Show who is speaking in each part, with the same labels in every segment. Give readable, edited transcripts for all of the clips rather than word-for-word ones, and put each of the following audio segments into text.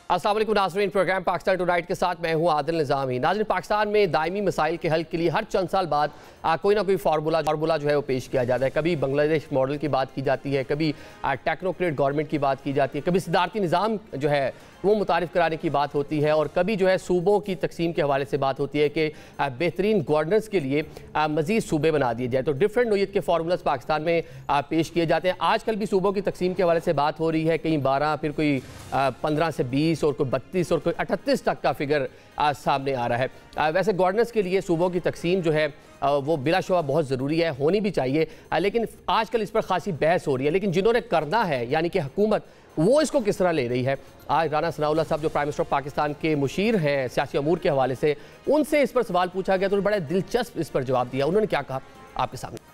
Speaker 1: अस्सलाम वालेकुम नाज़रीन, प्रोग्राम पाकिस्तान टुनाइट के साथ मैं हूं आदिल निज़ामी। नाज़रीन, पाकिस्तान में दायमी मसाइल के हल के लिए हर चंद साल बाद कोई ना कोई फार्मूला जो है वो पेश किया जाता है। कभी बांग्लादेश मॉडल की बात की जाती है, कभी टेक्नोक्रेट गवर्नमेंट की बात की जाती है, कभी सिदारती निज़ाम जो है वो मुतारिफ कराने की बात होती है, और कभी जो है सूबों की तकसीम के हवाले से बात होती है कि बेहतरीन गवर्नेंस के लिए मज़ीद सूबे बना दिए जाए। तो डिफरेंट नोयत के फार्मूलाज पाकिस्तान में पेश किए जाते हैं। आजकल भी सूबों की तकसीम के हवाले से बात हो रही है, कहीं 12, फिर कोई 15 से 20 और कोई 32 और कोई 38 तक का फिगर सामने आ रहा है। वैसे गवर्नेंस के लिए सूबों की तकसीम जो है वो बिलाशुबा बहुत ज़रूरी है, होनी भी चाहिए, लेकिन आजकल इस पर खासी बहस हो रही है। लेकिन जिन्होंने करना है यानी कि हुकूमत, वो इसको किस तरह ले रही है। आज राना सनाउल्लाह साहब जो प्राइम मिनिस्टर ऑफ पाकिस्तान के मुशीर हैं सियासी अमूर के हवाले से, उनसे इस पर सवाल पूछा गया तो बड़ा दिलचस्प इस पर जवाब दिया। उन्होंने क्या कहा आपके सामने।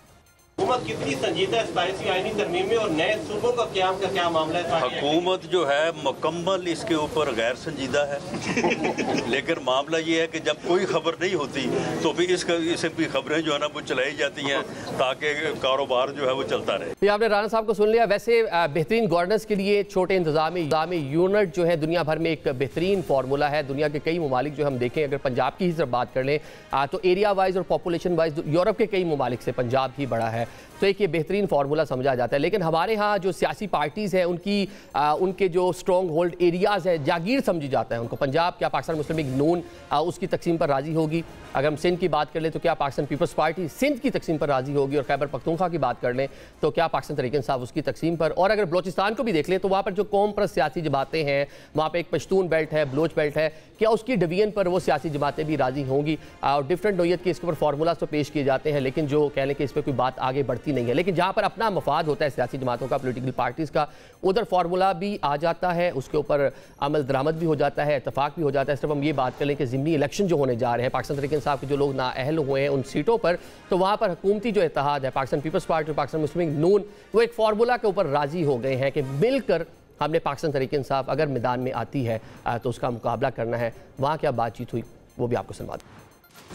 Speaker 2: हुकूमत कितनी संजीदा है 27वीं आईनी तरमीम में, और नए सूबों का क़याम का क्या मामला है?
Speaker 3: हुकूमत जो है मुकम्मल इसके ऊपर गैर संजीदा है। लेकिन मामला ये है कि जब कोई खबर नहीं होती तो भी इसे भी खबरें जो है ना वो चलाई जाती हैं ताकि कारोबार जो है वो चलता रहे।
Speaker 1: ये आपने राना साहब को सुन लिया। वैसे बेहतरीन गवर्नेंस के लिए छोटे इंतजामी यूनिट जो है दुनिया भर में एक बेहतरीन फार्मूला है। दुनिया के कई ममालिक जो हम देखें, अगर पंजाब की ही सिर्फ बात कर लें तो एरिया वाइज और पॉपुलेशन वाइज यूरोप के कई ममालिक से पंजाब ही बड़ा है। तो एक ये बेहतरीन फार्मूला समझा जाता है। लेकिन हमारे यहाँ जो सियासी पार्टीज़ हैं उनके जो स्ट्रॉन्ग होल्ड एरियाज़ है, जागीर समझी जाता है उनको। पंजाब क्या पाकिस्तान मुस्लिम लीग नून उसकी तकसीम पर राज़ी होगी? अगर हम सिंध की बात कर लें तो क्या पाकिस्तान पीपल्स पार्टी सिंध की तकसीम पर राज़ी होगी? और खैबर पख्तूनख्वा की बात कर लें तो क्या पाकिस्तान तहरीक इंसाफ उसकी तकसीम पर? और अगर बलोचिस्तान को भी देख लें तो वहाँ पर जो कौम पर सियासी जमातें हैं, वहाँ पर एक पश्तून बेल्ट है, बलोच बेल्ट है, क्या उसकी डिवीजन पर वो सियासी जमातें भी राज़ी होंगी? और डिफरेंट नोयत के इसके ऊपर फार्मूलाज तो पेश किए जाते हैं, लेकिन जो कह लें कि इस पर कोई बात आगे बढ़ती नहीं है। लेकिन जहाँ पर अपना मफाद होता है सियासी जमातों का, पॉलिटिकल पार्टीज़ का, उधर फार्मूला भी आ जाता है, उसके ऊपर अमल दरामद भी हो जाता है, इतफाक भी हो जाता है। सिर्फ हम ये बात कर लें कि ज़िमनी इलेक्शन जो होने जा रहे हैं, पाकिस्तान तहरीक इंसाफ के जो लोग नाअहल हुए हैं उन सीटों पर, तो वहाँ पर हुकूमती जो इत्तेहाद है, पाकिस्तान पीपल्स पार्टी और पाकिस्तान मुस्लिम लीग नून, वो एक फार्मूला के ऊपर राज़ी हो गए हैं कि मिलकर हमने पाकिस्तान तहरीक इंसाफ अगर मैदान में आती है तो उसका मुकाबला करना है। वहाँ क्या बातचीत हुई वो भी आपको सुनवा दें।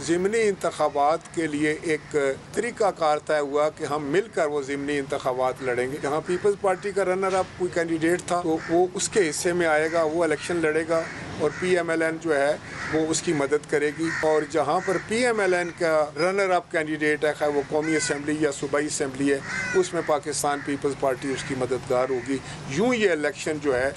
Speaker 4: ज़िमनी इंतखाबात के लिए एक तरीक़ाकार तय हुआ कि हम मिलकर वो ज़िमनी इंतखाबात लड़ेंगे। जहाँ पीपल्स पार्टी का रनर अप कोई कैंडिडेट था तो वो उसके हिस्से में आएगा, वो इलेक्शन लड़ेगा, और PMLN जो है वो उसकी मदद करेगी। और जहाँ पर PMLN का रनर अप कैंडिडेट है, खैर वो कौमी असम्बली या सूबाई असम्बली है, उसमें पाकिस्तान पीपल्स पार्टी उसकी मददगार होगी। यूँ ये इलेक्शन जो है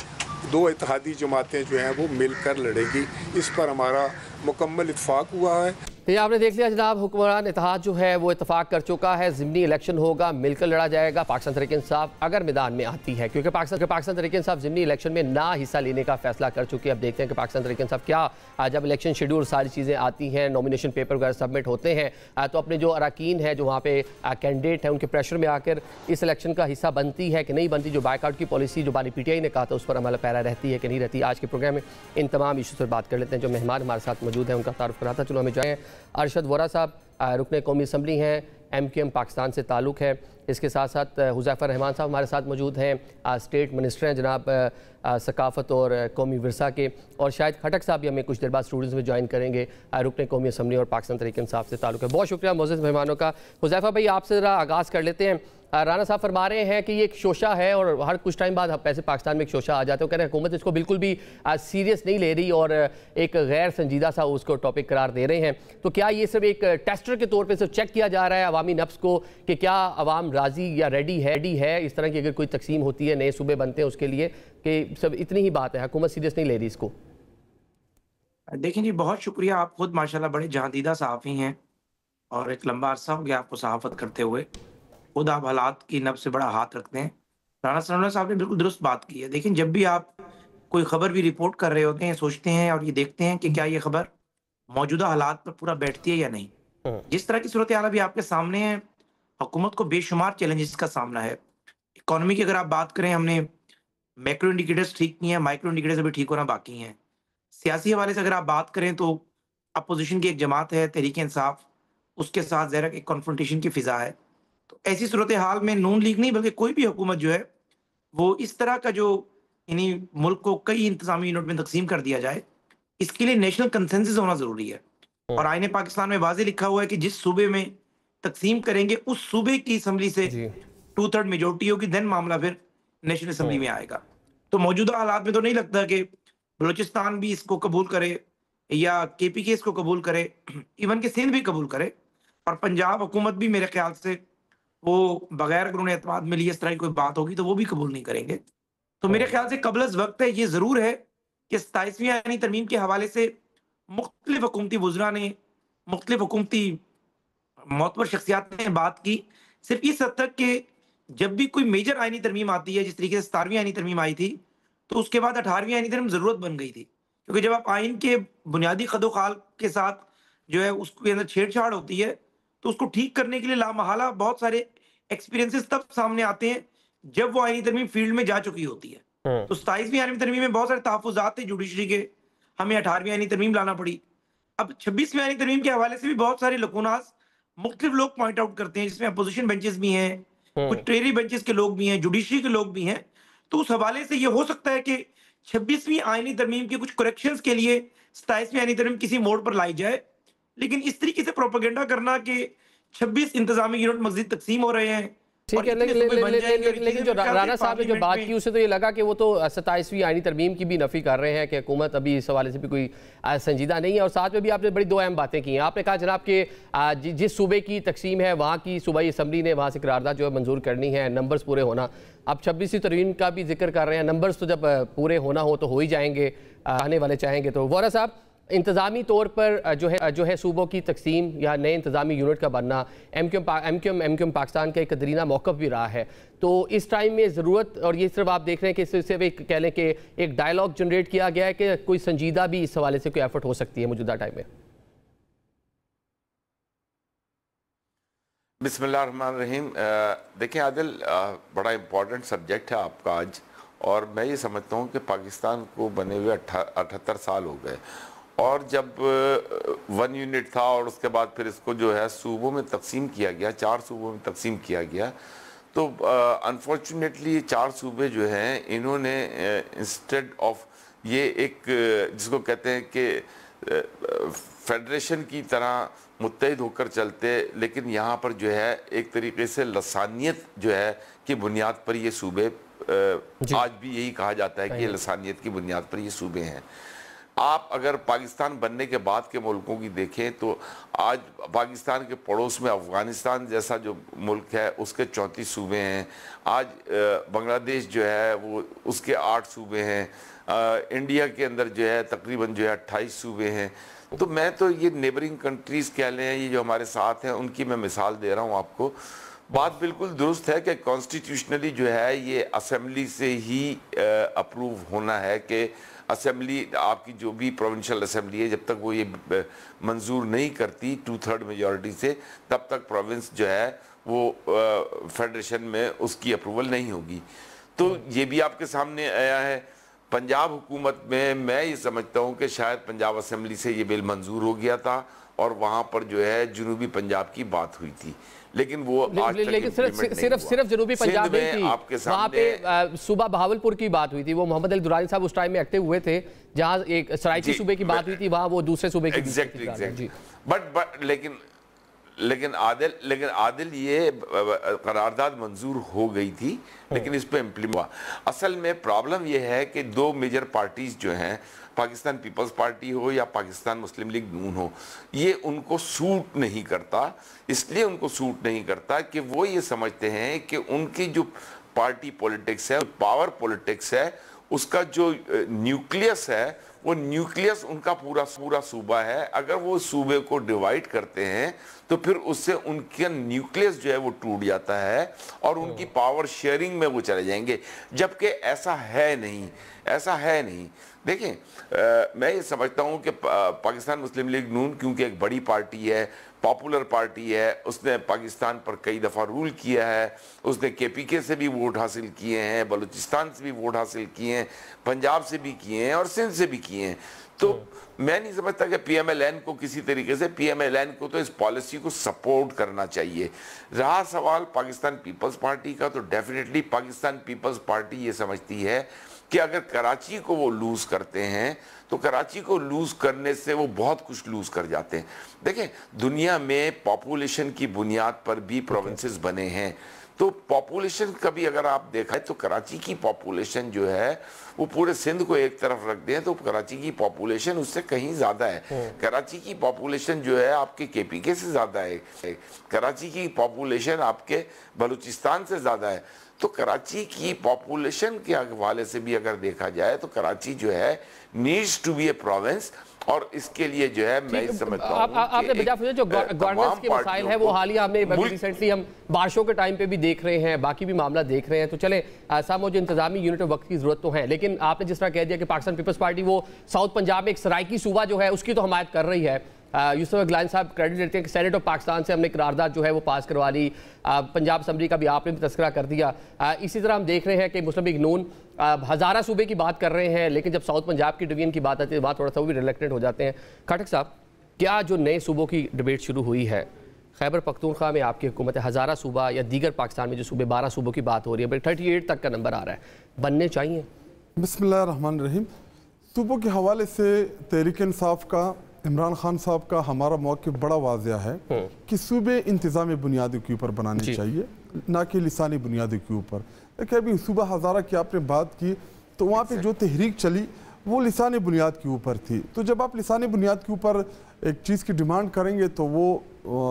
Speaker 4: दो इत्तेहादी जमातें जो हैं वो मिलकर लड़ेगी। इस पर हमारा मुकम्मल इत्तेफाक हुआ है।
Speaker 1: ये आपने देख लिया जनाब, हुक्मरान इत्तेहाद जो है वो इत्तेफाक कर चुका है। ज़िमनी इलेक्शन होगा, मिलकर लड़ा जाएगा। पाकिस्तान तहरीक इंसाफ अगर मैदान में आती है, क्योंकि पाकिस्तान तहरीक इंसाफ ज़िमनी इलेक्शन में ना हिस्सा लेने का फैसला कर चुकी है। अब देखते हैं कि पाकिस्तान तहरीक इंसाफ क्या जब इलेक्शन शेड्यूल सारी चीज़ें आती हैं, नॉमिनेशन पेपर वगैरह सबमिट होते हैं, तो अपने जो अरकान है जो वहाँ पे कैंडिडेट है उनके प्रेशर में आकर इस इलेक्शन का हिस्सा बनती है कि नहीं बनती। जो बायकॉट की पॉलिसी जो बानी PTI ने कहा था उस पर अमल पैरा रहती है कि नहीं रहती। आज के प्रोग्राम में इन तमाम इशूज़ पर बात कर लेते हैं। जो मेहमान हमारे साथ मौजूद हैं उनका तारुफ कराता चलो। हमें जो है अरशद वोरा साहब रुकने कौमी असम्बली हैं, MQM पाकिस्तान से ताल्लुक़ है। इसके साथ साथ हुज़ैफ़र रहमान साहब हमारे साथ मौजूद हैं, स्टेट मिनिस्टर हैं जनाब सकाफ़त और कौमी विरसा के। और शायद खटक साहब भी हमें कुछ देर बाद स्टूडेंट्स में ज्वाइन करेंगे, रुकने कौमी असम्बली और पाकिस्तान तहरीक इंसाफ से ताल्लुक़ है। बहुत शुक्रिया मोअज़्ज़ज़ मेहमानों का। हुज़ैफ़ा भाई, आपसे ज़रा आगाज़ कर लेते हैं। राना साहब फरमा रहे हैं कि ये एक शोशा है और हर कुछ टाइम बाद पैसे पाकिस्तान में एक शोशा आ जाते हैं। कह रहे हैं हुकूमत इसको बिल्कुल भी सीरियस नहीं ले रही और एक गैर संजीदा सा उसको टॉपिक करार दे रहे हैं। तो क्या ये सिर्फ एक टेस्टर के तौर पे सिर्फ चेक किया जा रहा है अवामी नफ्स को कि क्या अवाम राज़ी या रेडी है इस तरह की अगर कोई तकसीम होती है, नए सूबे बनते हैं उसके लिए, कि सब इतनी ही बात है, हुकूमत सीरियस नहीं ले रही इसको?
Speaker 5: देखिए जी, बहुत शुक्रिया। आप खुद माशाल्लाह बड़े जहादीदा सहाफ़ी हैं और एक लंबा अरसा हो गया आपको सहाफ़त करते हुए। खुद आप हालात की नब्ज़ से बड़ा हाथ रखते हैं। राना सनाउल्लाह साहब ने बिल्कुल दुरुस्त बात की है। देखिए, जब भी आप कोई खबर भी रिपोर्ट कर रहे होते हैं, सोचते हैं और ये देखते हैं कि क्या ये खबर मौजूदा हालात पर पूरा बैठती है या नहीं। जिस तरह की सूरत हाल अभी आपके सामने है, हुकूमत को बेशुमार चैलेंजेस का सामना है। इकॉनमी की अगर आप बात करें, हमने मैक्रो इंडिकेटर्स ठीक किए हैं, माइक्रो इंडिकेटर्स अभी ठीक होना बाकी हैं। सियासी हवाले से अगर आप बात करें तो अपोजिशन की एक जमात है तहरीक इंसाफ, उसके साथ ज़रा एक कॉन्फ्रंटेशन की फ़िज़ा है। तो ऐसी सूरत हाल में नून लीग नहीं बल्कि कोई भी हुकूमत जो है वो इस तरह का जो यानी मुल्क को कई इंतजामी यूनिट में तकसीम कर दिया जाए, इसके लिए नेशनल कंसेंसस होना ज़रूरी है। और आईने पाकिस्तान में वाज़ेह लिखा हुआ है कि जिस सूबे में तकसीम करेंगे उस सूबे की असम्बली से 2/3 मेजोरिटी होगी, देन मामला फिर नेशनल असम्बली में आएगा। तो मौजूदा हालात में तो नहीं लगता कि बलूचिस्तान भी इसको कबूल करे या केपीके इसको कबूल करे, इवन कि सिंध भी कबूल करे, और पंजाब हुकूमत भी मेरे ख्याल से वो बगैर कानून एतमाद में लिए इस तरह की कोई बात होगी तो वो भी कबूल नहीं करेंगे। तो मेरे ख्याल से कबल वक्त है, ये ज़रूर है कि 27वीं आईनी तरमीम के हवाले से मुख्तलिफ हुकूमती वुज़रा ने, मुख्तलिफ हुकूमती मोतबर शख्सियात ने बात की, सिर्फ इस हद तक कि जब भी कोई मेजर आईनी तरमीम आती है, जिस तरीके से 17वीं आईनी तरमीम आई थी, तो उसके बाद 18वीं आईनी तरमीम ज़रूरत बन गई थी। क्योंकि जब आप आइन के बुनियादी कदो-खाल के साथ जो है उसके अंदर छेड़छाड़ होती है, तो उसको ठीक करने के लिए लामहला बहुत सारे एक्सपीरियंसेस तब सामने आते हैं, जब वो आईनी तरमीम फील्ड में जा चुकी होती है। तो 27वीं आईनी तरमीम में बहुत सारे तहफ़्फ़ुज़ात थे जुडिशरी के, हमें 18वीं आईनी तरमीम लाना पड़ी। अब 26वीं आईनी तरमीम के हवाले से भी बहुत सारे लकूनात मुख्तलिफ लोग पॉइंट आउट करते हैं, जिसमें अपोजिशन बेंचेस भी हैं, कुछ ट्रेरी बेंचेस के लोग भी हैं, जुडिशरी के लोग भी हैं। तो उस हवाले से ये हो सकता है कि 26वीं आईनी तरमीम के कुछ करेक्शंस के लिए 27वीं आईनी तरमीम किसी मोड़ पर लाई जाए। लेकिन इस तरीके से प्रोपेगेंडा करना कि 26 इंतजामी यूनिट मज़ीद तकसीम हो रहे हैं,
Speaker 1: ठीक है, लेकिन जो राणा साहब ने जो बात की उससे तो ये लगा कि वो तो 27वीं आईनी तरमीम की भी नफ़ी कर रहे हैं कि हुकूमत अभी इस हवाले से भी कोई संजीदा नहीं है। और साथ में भी आपने बड़ी दो अहम बातें की हैं। आपने कहा जनाब कि जिस सूबे की तकसीम है वहाँ की सूबाई असम्बली ने वहाँ से करारदाद जो है मंजूर करनी है, नंबर्स पूरे होना। अब 26वीं तरमीम का भी जिक्र कर रहे हैं, नंबर्स तो जब पूरे होना हो तो हो ही जाएंगे, आने वाले चाहेंगे तो। वोरा साहब, इंतज़ामी तौर पर जो है सूबों की तकसीम या नए इंतज़ामी यूनिट का बनना एमक्यूएम पाकिस्तान का एक दरीना मौक़िफ़ भी रहा है। तो इस टाइम में ज़रूरत, और ये सिर्फ आप देख रहे हैं कि सिर्फ एक कह लें कि एक डायलॉग जनरेट किया गया है कि कोई संजीदा भी इस हवाले से कोई एफर्ट हो सकती है मौजूदा टाइम में?
Speaker 6: बिस्मिल्लाहिर्रहमानिर्रहीम। देखिए आदिल, बड़ा इम्पोर्टेंट सब्जेक्ट है आपका आज, और मैं ये समझता हूँ कि पाकिस्तान को बने हुए 78 साल हो गए, और जब 1 यूनिट था और उसके बाद फिर इसको जो है सूबों में तकसीम किया गया, 4 सूबों में तकसीम किया गया, तो अनफॉर्चुनेटली 4 सूबे जो हैं इन्होंने इंस्टेड ऑफ ये एक जिसको कहते हैं कि फेडरेशन की तरह मुत्तहिद होकर चलते, लेकिन यहाँ पर जो है एक तरीके से लसानियत जो है कि बुनियाद पर ये सूबे, आज भी यही कहा जाता है कि लसानियत की बुनियाद पर ये सूबे हैं। आप अगर पाकिस्तान बनने के बाद के मुल्कों की देखें तो आज पाकिस्तान के पड़ोस में अफ़गानिस्तान जैसा जो मुल्क है उसके 34 सूबे हैं। आज बांग्लादेश जो है वो उसके 8 सूबे हैं। इंडिया के अंदर जो है तकरीबन जो है 28 सूबे हैं। तो मैं तो ये नेबरिंग कंट्रीज़ कह लें, ये जो हमारे साथ हैं उनकी मैं मिसाल दे रहा हूँ आपको। बात बिल्कुल दुरुस्त है कि कॉन्स्टिट्यूशनली जो है ये असेंबली से ही अप्रूव होना है कि असेंबली आपकी जो भी प्रोविंशियल असेंबली है जब तक वो ये मंजूर नहीं करती 2/3 मेजॉरिटी से, तब तक प्रोविंस जो है वो फेडरेशन में उसकी अप्रूवल नहीं होगी। तो ये भी आपके सामने आया है। पंजाब हुकूमत में मैं ये समझता हूँ कि शायद पंजाब असेंबली से ये बिल मंजूर हो गया था और वहाँ पर जो है जनूबी पंजाब की बात हुई थी, लेकिन वो आज तक
Speaker 1: सिर्फ जनूबी पंजाब नहीं थी,
Speaker 6: आपके
Speaker 1: वहाँ पे सूबा बहावलपुर की बात हुई थी। वो मोहम्मद अली दुरानी साहब उस टाइम में एक्टिव हुए थे, जहाँ एक सराइकी सूबे की बात हुई थी, वहाँ वो दूसरे सूबे की
Speaker 6: एग्जैक्टली। बट लेकिन आदिल ये करारदाद मंजूर हो गई थी, लेकिन इस पे इम्प्लीमेंट हुआ। असल में प्रॉब्लम ये है कि 2 मेजर पार्टीज जो हैं, पाकिस्तान पीपल्स पार्टी हो या पाकिस्तान मुस्लिम लीग नून हो, ये उनको सूट नहीं करता। इसलिए उनको सूट नहीं करता कि वो ये समझते हैं कि उनकी जो पार्टी पॉलिटिक्स है, पावर पॉलिटिक्स है, उसका जो न्यूक्लियस है वो न्यूक्लियस उनका पूरा सूबा है। अगर वो सूबे को डिवाइड करते हैं तो फिर उससे उनका न्यूक्लियस जो है वो टूट जाता है और उनकी पावर शेयरिंग में वो चले जाएंगे, जबकि ऐसा है नहीं। देखें, मैं ये समझता हूँ कि पाकिस्तान मुस्लिम लीग नून क्योंकि एक बड़ी पार्टी है, पॉपुलर पार्टी है, उसने पाकिस्तान पर कई दफ़ा रूल किया है, उसने केपीके से भी वोट हासिल किए हैं, बलूचिस्तान से भी वोट हासिल किए हैं, पंजाब से भी किए हैं और सिंध से भी किए हैं। तो मैं नहीं समझता कि पीएमएलएन को किसी तरीके से, पीएमएलएन को तो इस पॉलिसी को सपोर्ट करना चाहिए। रहा सवाल पाकिस्तान पीपल्स पार्टी का, तो डेफिनेटली पाकिस्तान पीपल्स पार्टी ये समझती है कि अगर कराची को वो लूज़ करते हैं तो कराची को लूज़ करने से वो बहुत कुछ लूज़ कर जाते हैं। देखें, दुनिया में पॉपुलेशन की बुनियाद पर भी प्रोविंसेस बने हैं। तो पॉपुलेशन कभी अगर आप देखा है तो कराची की पॉपुलेशन जो है वो पूरे सिंध को एक तरफ रख दें तो कराची की पॉपुलेशन उससे कहीं ज्यादा है। कराची की पॉपुलेशन जो है आपके केपीके से ज्यादा है, कराची की पॉपुलेशन आपके बलूचिस्तान से ज्यादा है। तो कराची की पॉपुलेशन के हवाले से भी अगर देखा जाए तो कराची जो है needs to be a province, और इसके लिए जो है मैं समझता हूं
Speaker 1: आपने बजा पूछा जो गवर्नेंस के मसाइल है वो हालिया हमने रिसेंटली हम बारिशों के टाइम पे भी देख रहे हैं, बाकी भी मामला देख रहे हैं। तो चले ऐसा मुझे इंतजामी यूनिट और वक्त की जरूरत तो है, लेकिन आपने जिस तरह कह दिया कि पाकिस्तान पीपल्स पार्टी वो साउथ पंजाब में एक सराइकी सूबा जो है उसकी तो हमायत कर रही है। यूसुफ अगलानी साहब क्रेडिट देते हैं कि सेनेट ऑफ पाकिस्तान से हमने करारदाद जो है वो पास करवा ली। पंजाब असम्बली का भी आपने भी तस्करा कर दिया। इसी तरह हम देख रहे हैं कि मुस्लिम लीग नून हज़ारा सूबे की बात कर रहे हैं, लेकिन जब साउथ पंजाब की डिवीजन की बात आती है बात थोड़ा सा वो भी रिलेक्टेंट हो जाते हैं। खटक साहब, क्या जो नए सूबों की डिबेट शुरू हुई है, खैबर पख्तूनख्वा में आपकी हुकूमत है, हज़ारा सूबा या दीगर पाकिस्तान में जो सूबे 12 सूबों की बात हो रही है, 38 तक का नंबर आ रहा है, बनने चाहिए?
Speaker 7: बिस्मिल्लाहिर्रहमानिर्रहीम। सूबों के हवाले से तहरीक इंसाफ का, इमरान खान साहब का हमारा मौक़िफ़ बड़ा वाज़िया है कि सूबे इंतज़ामी बुनियादों के ऊपर बनाने चाहिए, ना कि लिसानी बुनियादों के ऊपर। देखिए अभी सूबा हज़ारा की आपने बात की तो वहाँ पे जो तहरीक चली वो लिसानी बुनियाद के ऊपर थी। तो जब आप लिसानी बुनियाद के ऊपर एक चीज़ की डिमांड करेंगे तो वो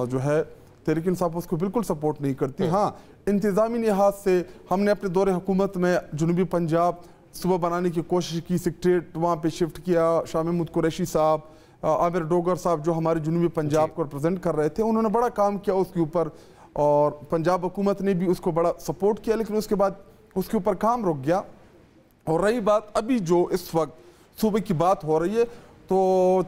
Speaker 7: जो है तहरीक इंसाफ उसको बिल्कुल सपोर्ट नहीं करती। हाँ, इंतज़ामी लिहाज से हमने अपने दौरे हुकूमत में जनूबी पंजाब सूबा बनाने की कोशिश की, सेक्रेटरीट वहाँ पे शिफ्ट किया। शाह महमूद कुरैशी साहब, आमिर डोगर साहब जो हमारे जनूबी पंजाब को रिप्रेजेंट कर रहे थे, उन्होंने बड़ा काम किया उसके ऊपर और पंजाब हुकूमत ने भी उसको बड़ा सपोर्ट किया, लेकिन उसके बाद उसके ऊपर काम रुक गया। और रही बात अभी जो इस वक्त सूबे की बात हो रही है तो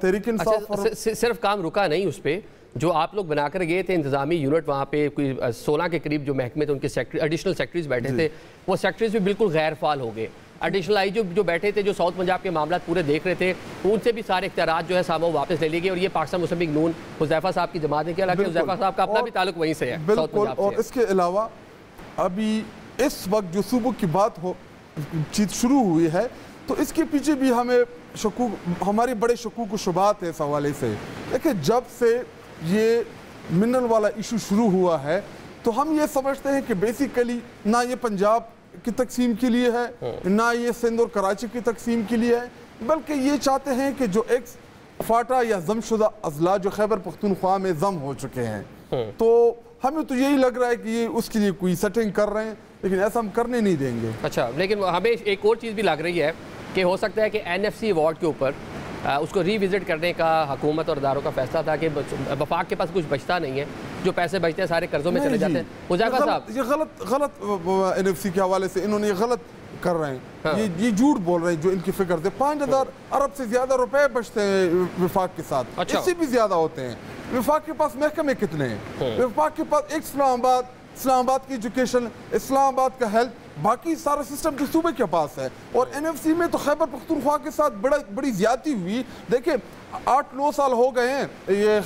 Speaker 7: तहरीक इंसाफ
Speaker 1: सिर्फ काम रुका नहीं, उस पर जो आप लोग बनाकर गए थे इंतजामी यूनिट, वहाँ पे कोई 16 के करीब जो महकमे थे उनके सेक्रेटरी एडिशनल सेक्रेटरीज बैठे थे, वो सेक्रेटरीज भी बिल्कुल गैर फाल हो गए। एडिशनल आई जो बैठे थे, जो साउथ पंजाब के मामला पूरे देख रहे थे, उनसे भी सारे इख्तियारात जो है सामो वापस ले लिए गए। और ये पाकिस्तान मुस्लिम लीग नून हुज़ैफा साहब की जमात है, हालांकि हुज़ैफा साहब का अपना भी ताल्लुक वहीं से है, साउथ पंजाब से।
Speaker 7: और इसके अलावा अभी इस वक्त जो सूबों की बात हो चीज शुरू हुई है तो इसके पीछे भी हमें शकूक, हमारी बड़े शकूक व शुबात है इस हवाले से। देखिए जब से ये मिनरल वाला इशू शुरू हुआ है तो हम ये समझते हैं कि बेसिकली ना ये पंजाब की तकसीम के लिए है, ना ये सिंध और कराची की तकसीम के लिए है, बल्कि ये चाहते हैं कि जो एक्स फाटा या जमशुदा अजला जो खैबर पख्तूनख्वा में जम हो चुके हैं, तो हमें तो यही लग रहा है कि ये उसके लिए कोई सेटिंग कर रहे हैं, लेकिन ऐसा हम करने नहीं देंगे।
Speaker 1: अच्छा, लेकिन हमें एक और चीज़ भी लग रही है कि हो सकता है कि NFC अवार्ड के ऊपर उसको रीविजिट करने का हुकूमत और इदारों का फैसला था कि वफाक के पास कुछ बचता नहीं है, जो पैसे बचते हैं सारे कर्जों में चले जाते हैं। हुज़ैफा साहब,
Speaker 7: ये गलत NFC के हवाले से इन्होंने ये गलत कर रहे हैं। हाँ। ये झूठ बोल रहे हैं जो इनकी फिक्र थे। 5000 अरब से ज्यादा रुपए बचते हैं विफाक के साथ। अच्छा। इससे भी ज्यादा होते हैं। विफाक के पास महकमे कितने हैं? विफाक के पास एक इस्लामाबाद की एजुकेशन, इस्लामाबाद का हेल्थ, बाकी सारा सिस्टम जो सूबे के पास है। और NFC में तो खैबर पख्तूनख्वा के साथ बड़ी ज्यादती हुई। देखिए 8-9 साल हो गए हैं ये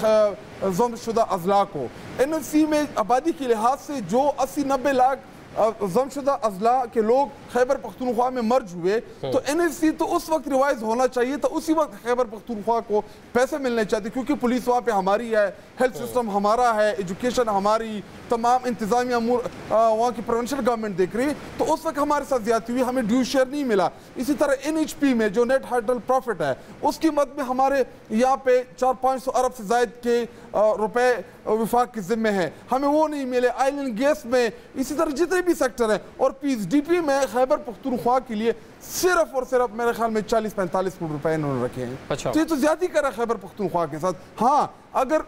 Speaker 7: जमशुदा अजला को। NFC में आबादी के लिहाज से जो 80-90 लाख जमशुदा अजला के लोग खैबर पख्तूनख्वा में मर्ज हुए, तो NFC तो उस वक्त रिवाइज होना चाहिए था, उसी वक्त खैबर पख्तूनख्वा को पैसे मिलने चाहिए, क्योंकि पुलिस वहाँ पे हमारी है, हेल्थ सिस्टम हमारा है, एजुकेशन हमारी, तमाम इंतजामी अमूर वहाँ की प्रोविंशियल गवर्नमेंट देख रही, तो उस वक्त हमारे साथ ज्यादती हुई, हमें ड्यू शेयर नहीं मिला। इसी तरह NHP में जो नेट हाइड्रल प्रॉफिट है उसकी मद में हमारे यहाँ पे 400-500 अरब से जायद के रुपए विफाक के जिम्मे हैं, हमें वो नहीं मिले। ऑयल एंड गैस में इसी तरह जितने भी सेक्टर हैं, और PSDP में खैबर पख्तूनख्वा के लिए सिर्फ और सिर्फ मेरे ख्याल में 40-45 करोड़ रुपए इन्होंने रखे हैं। अच्छा। तो ये तो ज्यादा कर रहा है खैबर पख्तूनख्वा के साथ। हाँ, अगर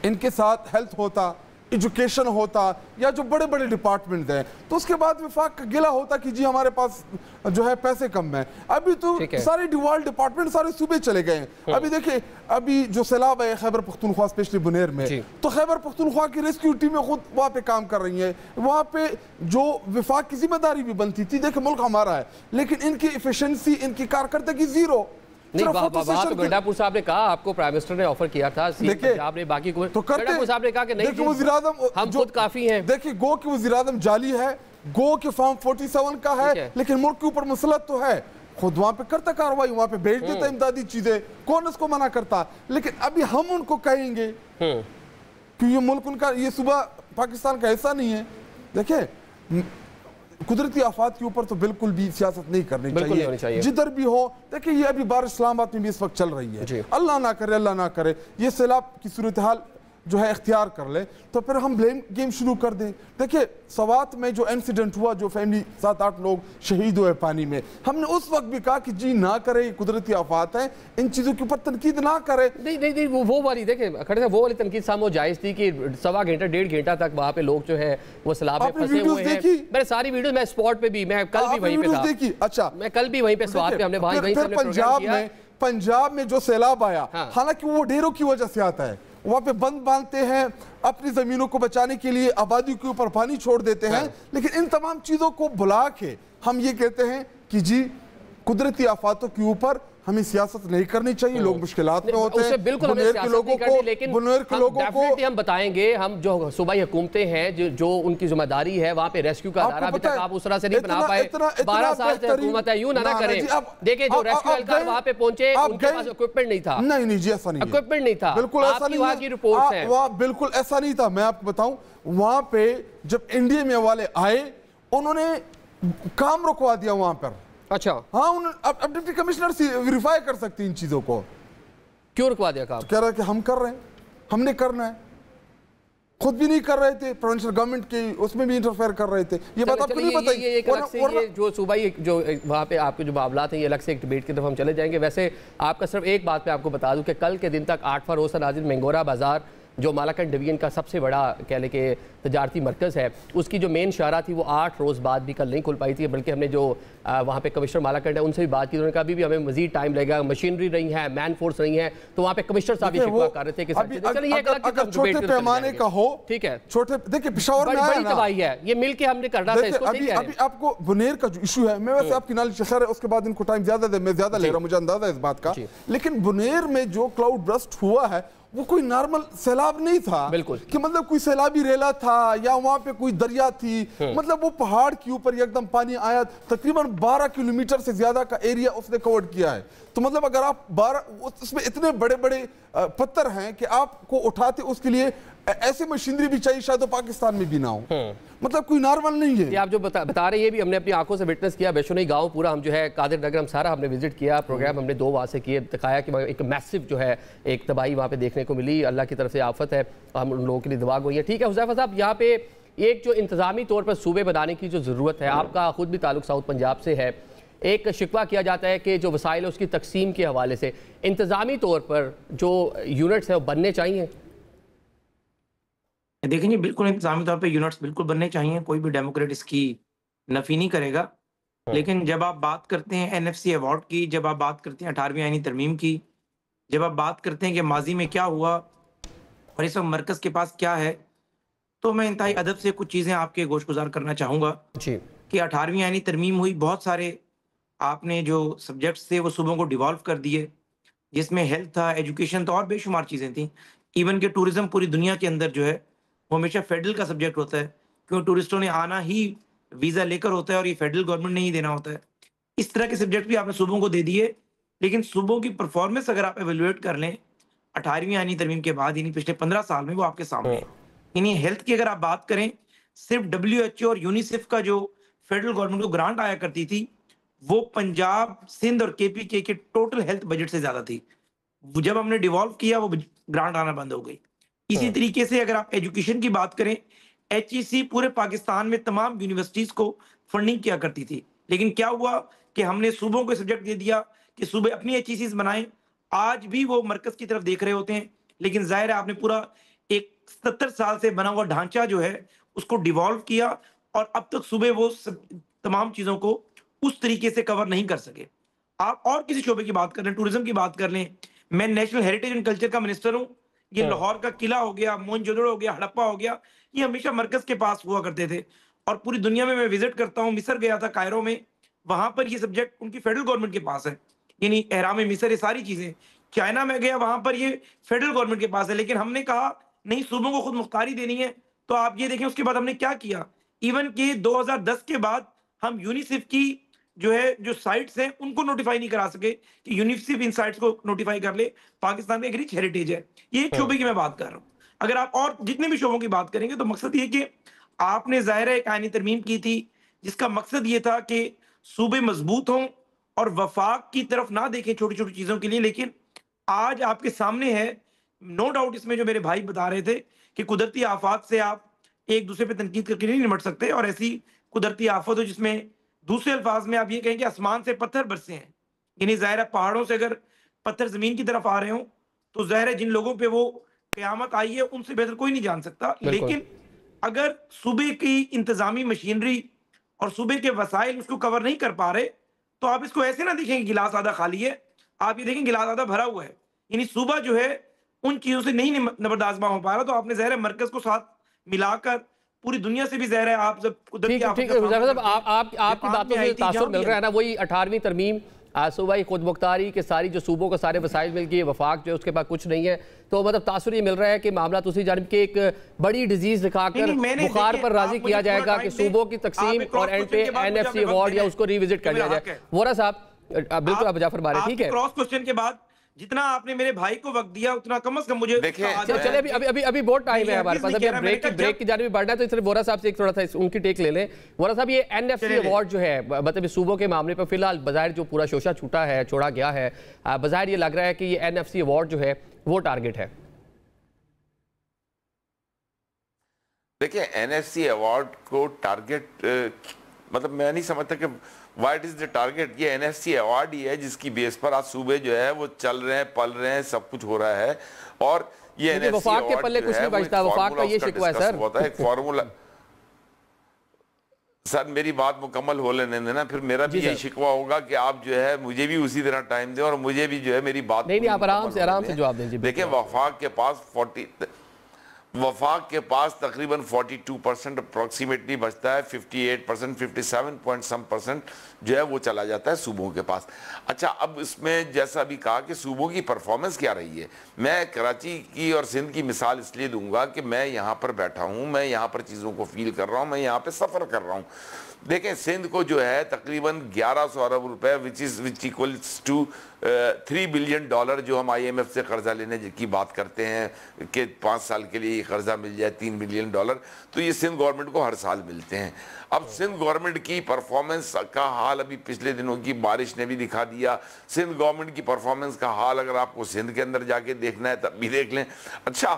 Speaker 7: इनके साथ हेल्थ होता, एजुकेशन होता, या जो बड़े बड़े डिपार्टमेंट हैं, तो उसके बाद विफाक का गिला होता कि जी हमारे पास जो है पैसे कम है। अभी तो सारे डिवाल्ड डिपार्टमेंट सारे सूबे चले गए हैं। अभी देखिए, अभी जो सैलाब है खैबर पख्तूनख्वा स्पेशली बुनेर में, तो खैबर पख्तूनख्वा की रेस्क्यू टीमें खुद वहाँ पे काम कर रही है। वहाँ पे जो विफाक की जिम्मेदारी भी बनती थी, देखिए मुल्क हमारा है, लेकिन इनकी इफिशिएंसी, इनकी कारकर्दगी जीरो।
Speaker 1: नहीं, तो गंडापुर साहब ने कहा, आपको प्राइम मिनिस्टर ने ऑफर किया था, आपने बाकी को तो गंडापुर साहब ने कहा कि नहीं, वज़ीर-ए-आज़म हम खुद काफी हैं।
Speaker 7: देखिए गो कि वज़ीर-ए-आज़म जाली है, गो कि फॉर्म 47 का है, लेकिन मुल्क के ऊपर मुसलत तो है, खुद वहां पे करता कार्रवाई, वहां पे भेज देता इमदादी चीजें, कौन इसको मना करता। लेकिन अभी हम उनको कहेंगे कि ये मुल्क उनका, ये सूबा पाकिस्तान का हिस्सा नहीं है, देखिए कुदरती आफात के ऊपर तो बिल्कुल भी सियासत नहीं करनी चाहिए जिधर भी हो। देखिए ये अभी बारिश इस्लामाबाद में भी इस वक्त चल रही है, अल्लाह ना करे ये सैलाब की सूरत हाल जो है इख्तियार कर ले तो फिर हम ब्लेम गेम शुरू कर दें। देखिए सवात में जो इंसिडेंट हुआ, जो फैमिली 7-8 लोग शहीद हुए पानी में, हमने उस वक्त भी कहा कि जी ना करे, कुदरती आफात है, इन चीज़ों के ऊपर तनकीद ना करे।
Speaker 1: नहीं वो वाली देखिए खड़े वो वाली तनकीद सामो जायज़ थी कि सवा घंटा 1.5 घंटा तक वहाँ पे लोग जो है वो सैलाब में फंसे हुए हैं। मैंने सारी वीडियो मैं स्पॉट पे भी, मैं कल भी वहीं पे था।
Speaker 7: अच्छा
Speaker 1: मैं कल भी वहीं पे स्वाद पे हमने
Speaker 7: पंजाब में जो सैलाब आया, हालांकि वो ढेरों की वजह से आता है, वहाँ पे बंद बांधते हैं, अपनी जमीनों को बचाने के लिए आबादी के ऊपर पानी छोड़ देते हैं, लेकिन इन तमाम चीजों को भुला के हम ये कहते हैं कि जी कुदरती आफातों के ऊपर हमें सियासत नहीं करनी चाहिए। लोग मुश्किलात में होते हैं,
Speaker 1: बिल्कुल
Speaker 7: बुनेर के लोगों को
Speaker 1: हम बताएंगे, हम जो सूबाई हुकूमतें हैं जो उनकी जिम्मेदारी है वहाँ पे रेस्क्यू का अदारा अभी तक आप उस तरह से नहीं बना पाए। 12 साल से हुकूमत है, यूं ना करें। देखिए जो रेस्क्यू एहलकार वहाँ पे पहुंचे उनके पास इक्विपमेंट नहीं था।
Speaker 7: नहीं जी ऐसा नहीं,
Speaker 1: इक्विपमेंट नहीं था,
Speaker 7: बिल्कुल ऐसा नहीं।
Speaker 1: वहाँ की रिपोर्ट्स हैं,
Speaker 7: वहाँ बिल्कुल ऐसा नहीं था। मैं आपको बताऊं, वहाँ पे जब इंडिया में वाले आए उन्होंने काम रुकवा दिया वहाँ पर।
Speaker 1: अच्छा
Speaker 7: हाँ, अब डिप्टी कमिश्नर वेरीफाई कर सकती इन चीजों को।
Speaker 1: क्यों रुकवा दिया काम?
Speaker 7: कह रहा है कि हम कर रहे हैं, हमने करना है, खुद भी नहीं कर रहे थे, प्रोविंशियल गवर्नमेंट के उसमें भी इंटरफेयर कर रहे थे। ये बात आपको नहीं पता।
Speaker 1: ये जो सूबाई जो वहाँ पे आपके जो मामलात हैं ये अलग से एक डिबेट की तरफ हम चले जाएंगे। वैसे आपका सिर्फ एक बात पे आपको बता दूं कि कल के दिन तक 8 फरोज़ नाज़िर मेंगोरा बाजार जो मालाकंड डिवीजन का सबसे बड़ा कह लें कि तजारती मरकज़ है, उसकी जो मेन शारा थी वो 8 रोज़ बाद भी कल नहीं खुल पाई थी। बल्कि हमने जो वहाँ पे कमिश्नर मालाकंड है उनसे भी बात की, उन्होंने कहा भी हमें मजीद टाइम लगेगा, मशीनरी नहीं है, मैन फोर्स नहीं है। तो वहाँ पे कमिश्नर साहब भी शिकवा कर रहे थे कि
Speaker 7: अगर छोटे पैमाने का हो, ठीक है, छोटे देखिए पेशावर में
Speaker 1: बड़ी तबाही है, ये मिल के हमने करना था इसको।
Speaker 7: अभी आपको बुनेर का जो इशू है, मैं वैसे आपकी नॉलेज है, उसके बाद इनको टाइम ज्यादा दे, मैं ज्यादा ले रहा हूँ, मुझे अंदाजा है इस बात का। लेकिन बुनेर में जो क्लाउड बर्स्ट हुआ है वो कोई नॉर्मल सैलाब नहीं था, बिल्कुल कि मतलब कोई सैलाबी रेला था या वहां पे कोई दरिया थी। मतलब वो पहाड़ के ऊपर एकदम पानी आया, तकरीबन 12 किलोमीटर से ज्यादा का एरिया उसने कवर किया है। तो मतलब अगर आप 12 उसमें इतने बड़े बड़े पत्थर हैं कि आपको उठाते उसके लिए ऐसी मशीनरी भी चाहिए, शायद तो पाकिस्तान में भी ना हो। मतलब कोई नॉर्मल नहीं है।
Speaker 1: आप जो बता रहे हैं ये भी हमने अपनी आंखों से विटनेस किया। बेशुनी गांव पूरा हम जो है कादिर नगर हम सारा हमने विजिट किया, प्रोग्राम हमने 2 वहाँ से किए, दिखाया कि एक मैसिव जो है एक तबाही वहाँ पे देखने को मिली। अल्लाह की तरफ से आफत है, हम उन लोगों के लिए दुआ गई है। ठीक है हुज़ैफा साहब, यहाँ पे एक जो इंतजामी तौर पर सूबे बनाने की जो ज़रूरत है, आपका खुद भी ताल्लुक साउथ पंजाब से है, एक शिकवा किया जाता है कि जो वसाइल है उसकी तकसीम के हवाले से इंतजामी तौर पर जो यूनिट्स है वो बनने चाहिए।
Speaker 5: देखिए बिल्कुल इंतजामी तौर पे यूनिट्स बिल्कुल बनने चाहिए, कोई भी डेमोक्रेट इसकी नफी नहीं करेगा। लेकिन जब आप बात करते हैं एनएफसी अवार्ड की, जब आप बात करते हैं 18वीं आईनी तरमीम की, जब आप बात करते हैं कि माजी में क्या हुआ और इस वक्त मरकज़ के पास क्या है, तो मैं इंतहाई अदब से कुछ चीज़ें आपके गोशगुजार करना चाहूँगा कि 18वीं आईनी तरमीम हुई, बहुत सारे आपने जो सब्जेक्ट्स थे वो सूबों को डिवॉल्व कर दिए, जिसमें हेल्थ था, एजुकेशन था और बेशुमार चीज़ें थी। इवन के टूरिज्म पूरी दुनिया के अंदर जो है वो हमेशा फेडरल का सब्जेक्ट होता है, क्योंकि टूरिस्टों ने आना ही वीज़ा लेकर होता है और ये फेडरल गवर्नमेंट ने ही देना होता है। इस तरह के सब्जेक्ट भी आपने सूबों को दे दिए, लेकिन सूबों की परफॉर्मेंस अगर आप एवेल्युएट कर लें 18वीं आईनी तरमीम के बाद, यानी पिछले 15 साल में, वो आपके सामने है। यानी हेल्थ की अगर आप बात करें, सिर्फ WHO और यूनिसेफ का जो फेडरल गवर्नमेंट को ग्रांट आया करती थी वो पंजाब, सिंध और KPK के टोटल हेल्थ बजट से ज्यादा थी। जब हमने डिवॉल्व किया वो ग्रांट आना बंद हो गई। इसी तरीके से अगर आप एजुकेशन की बात करें, HEC पूरे पाकिस्तान में तमाम यूनिवर्सिटीज को फंडिंग किया करती थी, लेकिन क्या हुआ कि हमने सूबों को सब्जेक्ट दे दिया कि सूबे अपनी HECs बनाएं। आज भी वो मरकज की तरफ देख रहे होते हैं, लेकिन जाहिर है आपने पूरा एक 77 साल से बना हुआ ढांचा जो है उसको डिवॉल्व किया और अब तक सूबे वो तमाम चीजों को उस तरीके से कवर नहीं कर सके। आप और किसी शोबे की बात कर लें, टूरिज्म की बात कर लें, मैं नेशनल हेरिटेज एंड कल्चर का मिनिस्टर हूं। ये लाहौर का किला हो गया, मोहनजोदड़ो हो गया, हड़प्पा हो गया, ये हमेशा मरकज के पास हुआ करते थे और पूरी दुनिया में मैं विजिट करता हूँ। मिस्र गया था, कायरो में, वहां पर ये सब्जेक्ट उनकी फेडरल गवर्नमेंट के पास है, यानी एहराम मिस्र, ये सारी चीजें। चाइना में गया, वहां पर ये फेडरल गवर्नमेंट के पास है, लेकिन हमने कहा नहीं, सूबों को खुद मुख्तारी देनी है। तो आप ये देखें उसके बाद हमने क्या किया, इवन कि 2010 के बाद हम यूनिसेफ की जो साइट्स हैं उनको नोटिफाई नहीं करा सके कि यूनिसेफ इन साइट्स को नोटिफाई कर ले। पाकिस्तान में एक रिच हेरिटेज है, ये एक शोबे की मैं बात कर रहा हूँ। अगर आप और जितने भी शोबों की बात करेंगे तो मकसद ये कि आपने ज़ाहिर है एक आईनी तरमीम की थी जिसका मकसद ये था कि सूबे मजबूत हों और वफाक की तरफ ना देखें छोटी छोटी चीज़ों के लिए, लेकिन आज आपके सामने है, नो डाउट इसमें जो मेरे भाई बता रहे थे कि कुदरती आफात से आप एक दूसरे पे तनकीद करके नहीं निपट सकते, और ऐसी कुदरती आफत हो जिसमें दूसरे अल्फाज में आप ये कहें कि आसमान से पत्थर बरसे हैं, यानी ज़ाहिर है पहाड़ों से अगर पत्थर ज़मीन की तरफ आ रहे हों तो ज़ाहिर है जिन लोगों पे वो क़यामत आई है उनसे बेहतर कोई नहीं जान सकता। लेकिन अगर सूबे की इंतज़ामी मशीनरी और सूबे के वसाइल उसको कवर नहीं कर पा रहे, तो आप इसको ऐसे ना देखें गिलास आधा खाली है, आप ये देखें गिलास आधा भरा हुआ है। यानी सूबा जो है उन चीज़ों से नहीं नबरदाज़मा हो पा रहा, तो आपने ज़ाहिर है मरकज़ को साथ मिलाकर पूरी दुनिया से भी ज़ाहिर है आप जब
Speaker 1: ठीक है, आपकी बातों से तासुर मिल रहा है ना, वही 18वीं तरमीम सूबाई खुद मुख्तारी के सारी जो सूबों को सारे वसाइल मिल गए, वफाक जो है उसके पास कुछ नहीं है, तो मतलब तासुर ये मिल रहा है कि मामला दूसरी जानिब के एक बड़ी डिजीज दिखाकर बुखार पर राजी किया जाएगा कि सूबों की तकसीम और एंड पे NFC अवार्ड या उसको रिविजिट कर लिया जाए। वोरा साहब बिल्कुल आप जाफर बारे, ठीक है,
Speaker 5: क्रॉस क्वेश्चन के बाद जितना आपने मेरे भाई को वक्त दिया उतना कम से कम मुझे
Speaker 1: चले अभी बहुत टाइम है हमारे पास, अभी ब्रेक की जाने में बढ़ना है, तो सिर्फ वोरा साहब से एक थोड़ा सा उनकी टेक ले लें। वोरा साहब ये NFC अवार्ड जो है मतलब इस सूबों के मामले पर फिलहाल बज़ाहिर जो पूरा शोशा छूटा है, छोड़ा गया है, बज़ाहिर ये लग रहा है कि ये NFC अवार्ड जो है वो टारगेट है।
Speaker 6: देखिए NFC अवार्ड को टारगेट मतलब मैं नहीं समझता कि व्हाट इज द टारगेट। ये NFC अवार्ड ही है जिसकी बेस पर आज सूबे जो है वो चल रहे हैं, पल रहे हैं, सब कुछ हो रहा है। और ये NFC
Speaker 1: वफाक के पल्ले कुछ नहीं बचता, वफाक का ये शिकवा है सर,
Speaker 6: होता है एक फार्मूला। सर मेरी बात मुकम्मल हो लेने देना, फिर मेरा भी यही शिकवा होगा कि आप जो है मुझे भी उसी तरह टाइम दें और मुझे भी जो है मेरी बात
Speaker 1: नहीं आप आराम से जवाब दें।
Speaker 6: देखिए वफाक के पास तकरीबन 42% अप्रॉक्सीमेटली बचता है, 58%, 57% जो है वो चला जाता है सूबों के पास। अच्छा, अब इसमें जैसा भी कहा कि सूबों की परफॉर्मेंस क्या रही है, मैं कराची की और सिंध की मिसाल इसलिए दूंगा कि मैं यहाँ पर बैठा हूँ, मैं यहाँ पर चीज़ों को फील कर रहा हूँ, मैं यहाँ पर सफ़र कर रहा हूँ। देखें सिंध को जो है तकरीबन 1100 अरब रुपए विच इक्वल्स टू $3 बिलियन जो हम IMF से कर्जा लेने की बात करते हैं कि 5 साल के लिए कर्जा मिल जाए $3 बिलियन, तो ये सिंध गवर्नमेंट को हर साल मिलते हैं। अब सिंध गवर्नमेंट की परफॉर्मेंस का हाल अभी पिछले दिनों की बारिश ने भी दिखा दिया। सिंध गवर्नमेंट की परफॉर्मेंस का हाल अगर आपको सिंध के अंदर जाके देखना है तब भी देख लें। अच्छा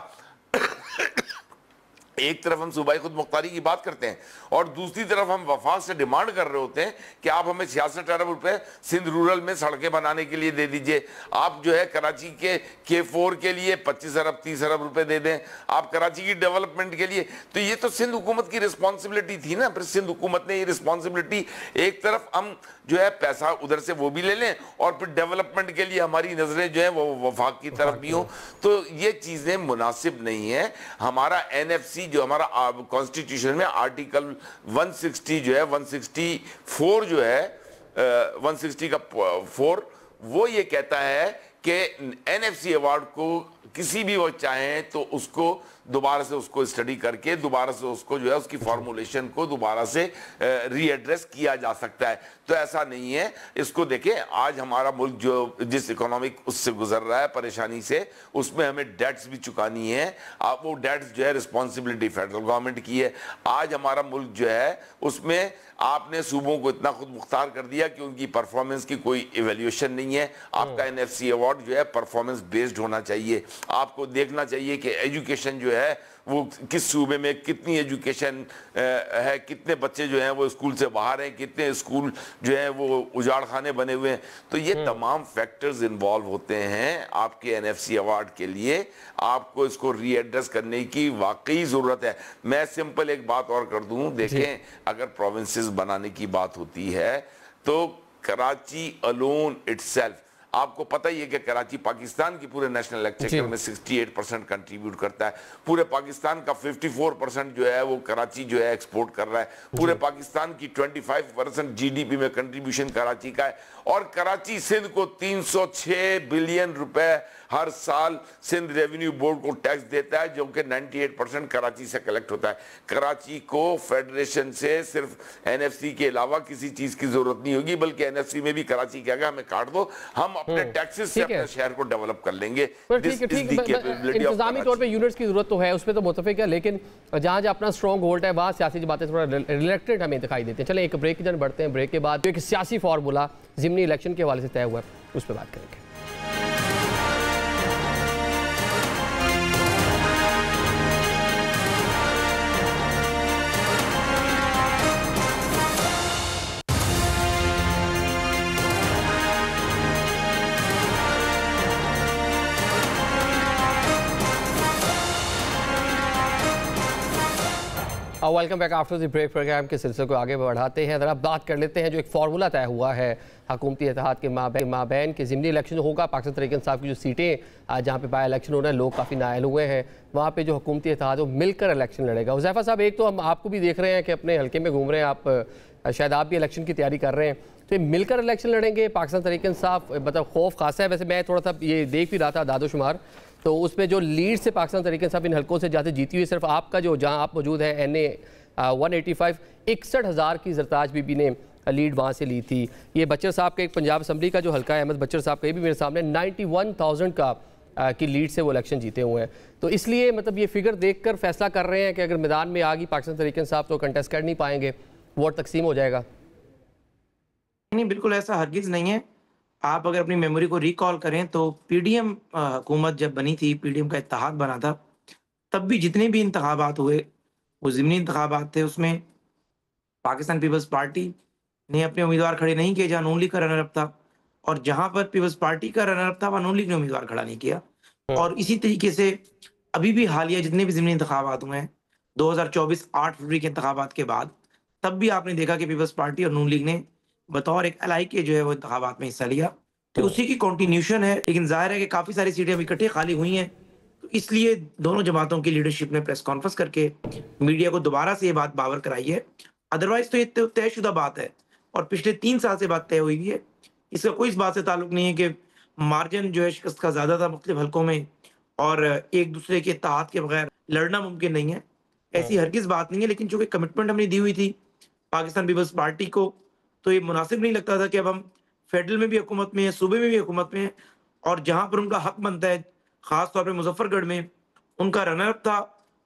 Speaker 6: एक तरफ हम सूबाई खुद मुख्तारी की बात करते हैं और दूसरी तरफ हम वफाक से डिमांड कर रहे होते हैं कि आप हमें 66 अरब रुपए सिंध रूरल में सड़कें बनाने के लिए दे दीजिए, आप जो है कराची के K4 के लिए 25 अरब 30 अरब रुपए दे दें, आप कराची की डेवलपमेंट के लिए। तो ये तो सिंध हुकूमत की रिस्पॉन्सिबिलिटी थी ना। फिर सिंध हुकूमत ने ये रिस्पॉन्सिबिलिटी, एक तरफ हम जो है पैसा उधर से वो भी ले लें और फिर डेवलपमेंट के लिए हमारी नजरें जो है वो वफाक की तरफ भी हों, तो ये चीजें मुनासिब नहीं है। हमारा NFC जो हमारा कॉन्स्टिट्यूशन में आर्टिकल 160 जो है 164 जो है 160 का 4 वो ये कहता है कि NFC अवार्ड को किसी भी वक्त चाहें तो उसको दोबारा से उसको स्टडी करके दोबारा से उसको जो है उसकी फॉर्मुलेशन को दोबारा से रीएड्रेस किया जा सकता है। तो ऐसा नहीं है। इसको देखें, आज हमारा मुल्क जो जिस इकोनॉमिक उससे गुजर रहा है परेशानी से, उसमें हमें डेट्स भी चुकानी है। अब वो डेट्स जो है रिस्पॉन्सिबिलिटी फेडरल गवर्नमेंट की है। आज हमारा मुल्क जो है उसमें आपने सूबों को इतना खुद मुख्तार कर दिया कि उनकी परफॉर्मेंस की कोई इवेल्यूएशन नहीं है। आपका NFC अवार्ड जो है परफॉर्मेंस बेस्ड होना चाहिए। आपको देखना चाहिए कि एजुकेशन जो है वो किस सूबे में कितनी एजुकेशन है, कितने बच्चे जो हैं वो स्कूल से बाहर हैं, कितने स्कूल जो हैं वो उजाड़ खाने बने हुए हैं। तो ये तमाम फैक्टर्स इन्वॉल्व होते हैं आपके NFC अवार्ड के लिए। आपको इसको रीएड्रेस करने की वाकई ज़रूरत है। मैं सिंपल एक बात और कर दूं, देखें अगर प्रोविंसेस बनाने की बात होती है तो कराची अलोन इटसेल्फ, आपको पता ही है कि कराची पाकिस्तान की पूरे नेशनल एक्सचेकर में 68% कंट्रीब्यूट करता है। पूरे पाकिस्तान का 54% जो है वो कराची जो है एक्सपोर्ट कर रहा है। पूरे पाकिस्तान की 25% GDP में कंट्रीब्यूशन कराची का है। और कराची सिंध को 306 बिलियन रुपए हर साल सिंध रेवेन्यू बोर्ड को टैक्स देता है, जो कि 98% कराची से कलेक्ट होता है। कराची को फेडरेशन से सिर्फ NFC के अलावा किसी चीज की जरूरत नहीं होगी, बल्कि NFC में भी कराची कहेगा हमें काट दो, हम अपने टैक्सेस से अपने शहर को डेवलप कर लेंगे।
Speaker 1: इंतजामी तौर पे यूनिट्स की जरूरत तो है, उस पर तो मुतफिक है, लेकिन जहाँ जहाँ अपना स्ट्रॉन्ग होल्ड है वहाँ सियासी बातें थोड़ा रिलेक्टेड हमें दिखाई देते हैं। चले एक ब्रेक की तरफ बढ़ते हैं, ब्रेक के बाद एक सियासी फार्मूला ज़िमनी इलेक्शन के हवाले से तय हुआ है, उस पर बात करेंगे। Welcome back after the break. Program के सिलसिले को आगे बढ़ाते हैं, ज़रा बात कर लेते हैं जो एक फार्मूला तय हुआ है हुकूमती इत्तेहाद के माबैन के ज़िमनी इलेक्शन होगा। पाकिस्तान तहरीक इंसाफ की जो सीटें जहाँ पे बाई इलेक्शन हो रहा है, लोग काफ़ी नायल हुए हैं, वहाँ पे जो हुकूमती इत्तेहाद है वो मिलकर इलेक्शन लड़ेगा। हुज़ैफा साहब, एक तो हम आपको भी देख रहे हैं कि अपने हल्के में घूम रहे हैं, आप शायद आप भी इलेक्शन की तैयारी कर रहे हैं, तो ये मिलकर इलेक्शन लड़ेंगे पाकिस्तान तहरीक इंसाफ, मतलब खौफ खासा है। वैसे मैं थोड़ा सा ये देख भी रहा था दादोशुमार, तो उसमें जो लीड से पाकिस्तान तहरीक इंसाफ इन हल्कों से जाते जीती हुई सिर्फ आपका जो जहाँ आप मौजूद है NA 185 61,000 की जरताज बीबी ने लीड वहाँ से ली थी। ये बच्चर साहब का एक पंजाब असम्बली का जो हल्का है, अहमद बच्चर साहब का, ये भी मेरे सामने 91,000 का की लीड से वो इलेक्शन जीते हुए हैं। तो इसलिए मतलब ये फिगर देखकर फैसला कर रहे हैं कि अगर मैदान में आ गई पाकिस्तान तहरीक इंसाफ तो कंटेस्ट कर नहीं पाएंगे, वोट तकसीम हो जाएगा।
Speaker 5: नहीं, बिल्कुल ऐसा हरगिज़ नहीं है। आप अगर अपनी मेमोरी को रिकॉल करें तो PDM हुकूमत जब बनी थी, PDM का इत्तेहाद बना था, तब भी जितने भी इंतखाबात हुए वो ज़िमनी इंतखाबात थे। उसमें पाकिस्तान पीपल्स पार्टी ने अपने उम्मीदवार खड़े नहीं किए जहाँ नून लीग का रनर अप था, और जहाँ पर पीपल्स पार्टी का रनर अप था वहाँ नून लीग ने उम्मीदवार खड़ा नहीं किया। और इसी तरीके से अभी भी हालिया जितने भी ज़िमनी इंतखाबात हुए हैं 2024 8 फरवरी के इंतखाबात के बाद, तब भी आपने देखा कि पीपल्स पार्टी और नून लीग ने बतौर एक अलाई के जो है वो इंतखाबात में हिस्सा लिया। तो उसी की कंटिन्यूशन है, लेकिन जाहिर है कि काफ़ी सारी सीटें अभी इकट्ठी खाली हुई हैं, तो इसलिए दोनों जमातों की लीडरशिप ने प्रेस कॉन्फ्रेंस करके मीडिया को दोबारा से ये बात बावर कराई है। अदरवाइज तो ये तयशुदा बात है और पिछले 3 साल से बात तय हुई हुई है। इसका कोई इस बात से ताल्लुक नहीं है कि मार्जिन जो है शिकस्त का ज़्यादा था मुख्तलिफ हल्कों में और एक दूसरे के इत्तेहाद के बगैर लड़ना मुमकिन नहीं है, ऐसी हरगिज़ बात नहीं है। लेकिन चूँकि कमिटमेंट हमने दी हुई थी पाकिस्तान पीपल्स पार्टी को, तो ये मुनासिब नहीं लगता था कि अब हम फेडरल में भी हुकूमत में हैं, सूबे में भी हुकूमत में हैं, और जहाँ पर उनका हक बनता है ख़ास तौर पे मुजफ्फरगढ़ में उनका रनर था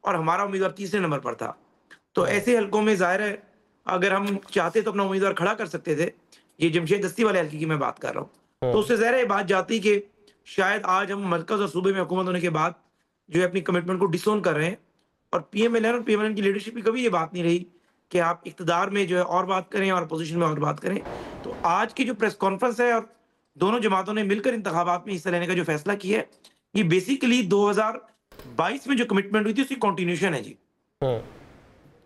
Speaker 5: और हमारा उम्मीदवार तीसरे नंबर पर था। तो ऐसे हल्कों में ज़ाहिर है अगर हम चाहते तो अपना उम्मीदवार खड़ा कर सकते थे। ये जमशेद दस्ती वाले हल्के की मैं बात कर रहा हूँ। तो उससे ज़ाहिर है बात जाती कि शायद आज हम मरकज़ और सूबे में हुकूमत होने के बाद जो है अपनी कमिटमेंट को डिसोन कर रहे हैं, और PMLN और PMLN की लीडरशिप की कभी ये बात नहीं रही कि आप इक़्तिदार में जो है और बात करें और अपोजिशन में और बात करें। तो आज की जो प्रेस कॉन्फ्रेंस है और दोनों जमातों ने मिलकर इंतखाबात में हिस्सा लेने का जो फैसला किया है, ये बेसिकली 2022 में जो कमिटमेंट हुई थी उसकी कंटिन्यूशन है जी।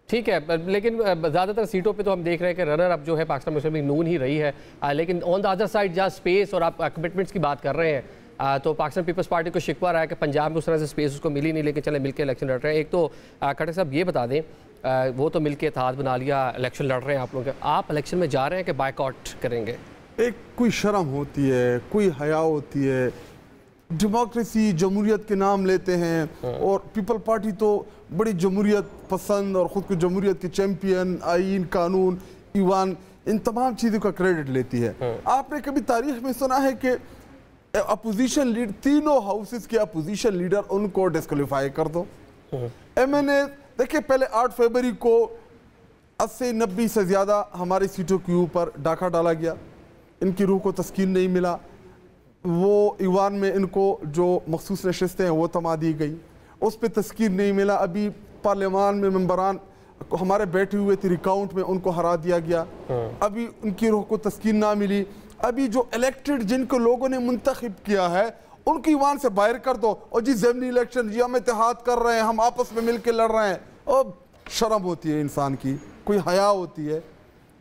Speaker 1: ठीक है, लेकिन ज़्यादातर सीटों पे तो हम देख रहे हैं कि रनर अप जो है पाकिस्तान मुस्लिम लीग नून ही रही है, लेकिन ऑन द अदर साइड जहाँ स्पेस और आप कमिटमेंट्स की बात कर रहे हैं, तो पाकिस्तान पीपल्स पार्टी को शिकवा रहा है कि पंजाब में उस तरह से स्पेस उसको मिली नहीं, लेकिन चले मिलकर इलेक्शन लड़ रहे हैं। एक तो खट्टर साहब ये बता दें, वो तो मिलकर इत्तेहाद बना लिया, इलेक्शन लड़ रहे हैं आप लोग, आप इलेक्शन में जा रहे हैं कि बायकॉट करेंगे?
Speaker 7: एक कोई शर्म होती है, कोई हया होती है, डेमोक्रेसी जमहूरियत के नाम लेते हैं, और पीपल पार्टी तो बड़ी जमहूरियत पसंद और ख़ुद को जमहूरियत के चैम्पियन, आइन, कानून, ईवान, इन तमाम चीज़ों का क्रेडिट लेती है। आपने कभी तारीख में सुना है कि अपोजिशन लीड, तीनों हाउसेस के अपोजिशन लीडर उनको डिस्क्वालीफाई कर दो? MNA देखिए, पहले 8 फरवरी को 80-90 से ज़्यादा हमारी सीटों के ऊपर डाका डाला गया, इनकी रूह को तस्कीन नहीं मिला, वो ईवान में इनको जो मखसूस नशस्तें हैं वो तमा दी गई, उस पर तस्कीन नहीं मिला। अभी पार्लियामान में मेंबरान हमारे बैठे हुए थे, रिकाउंट में उनको हरा दिया गया, अभी उनकी रूह को तस्कीन ना मिली। अभी जो इलेक्टेड जिनको लोगों ने मुंतखब किया है उनकी ईवान से बाहर कर दो, और जी ज़िमनी इलेक्शन, जी हम इत्तेहाद कर रहे हैं, हम आपस में मिल के लड़ रहे हैं। और शर्म होती है इंसान की, कोई हया होती है।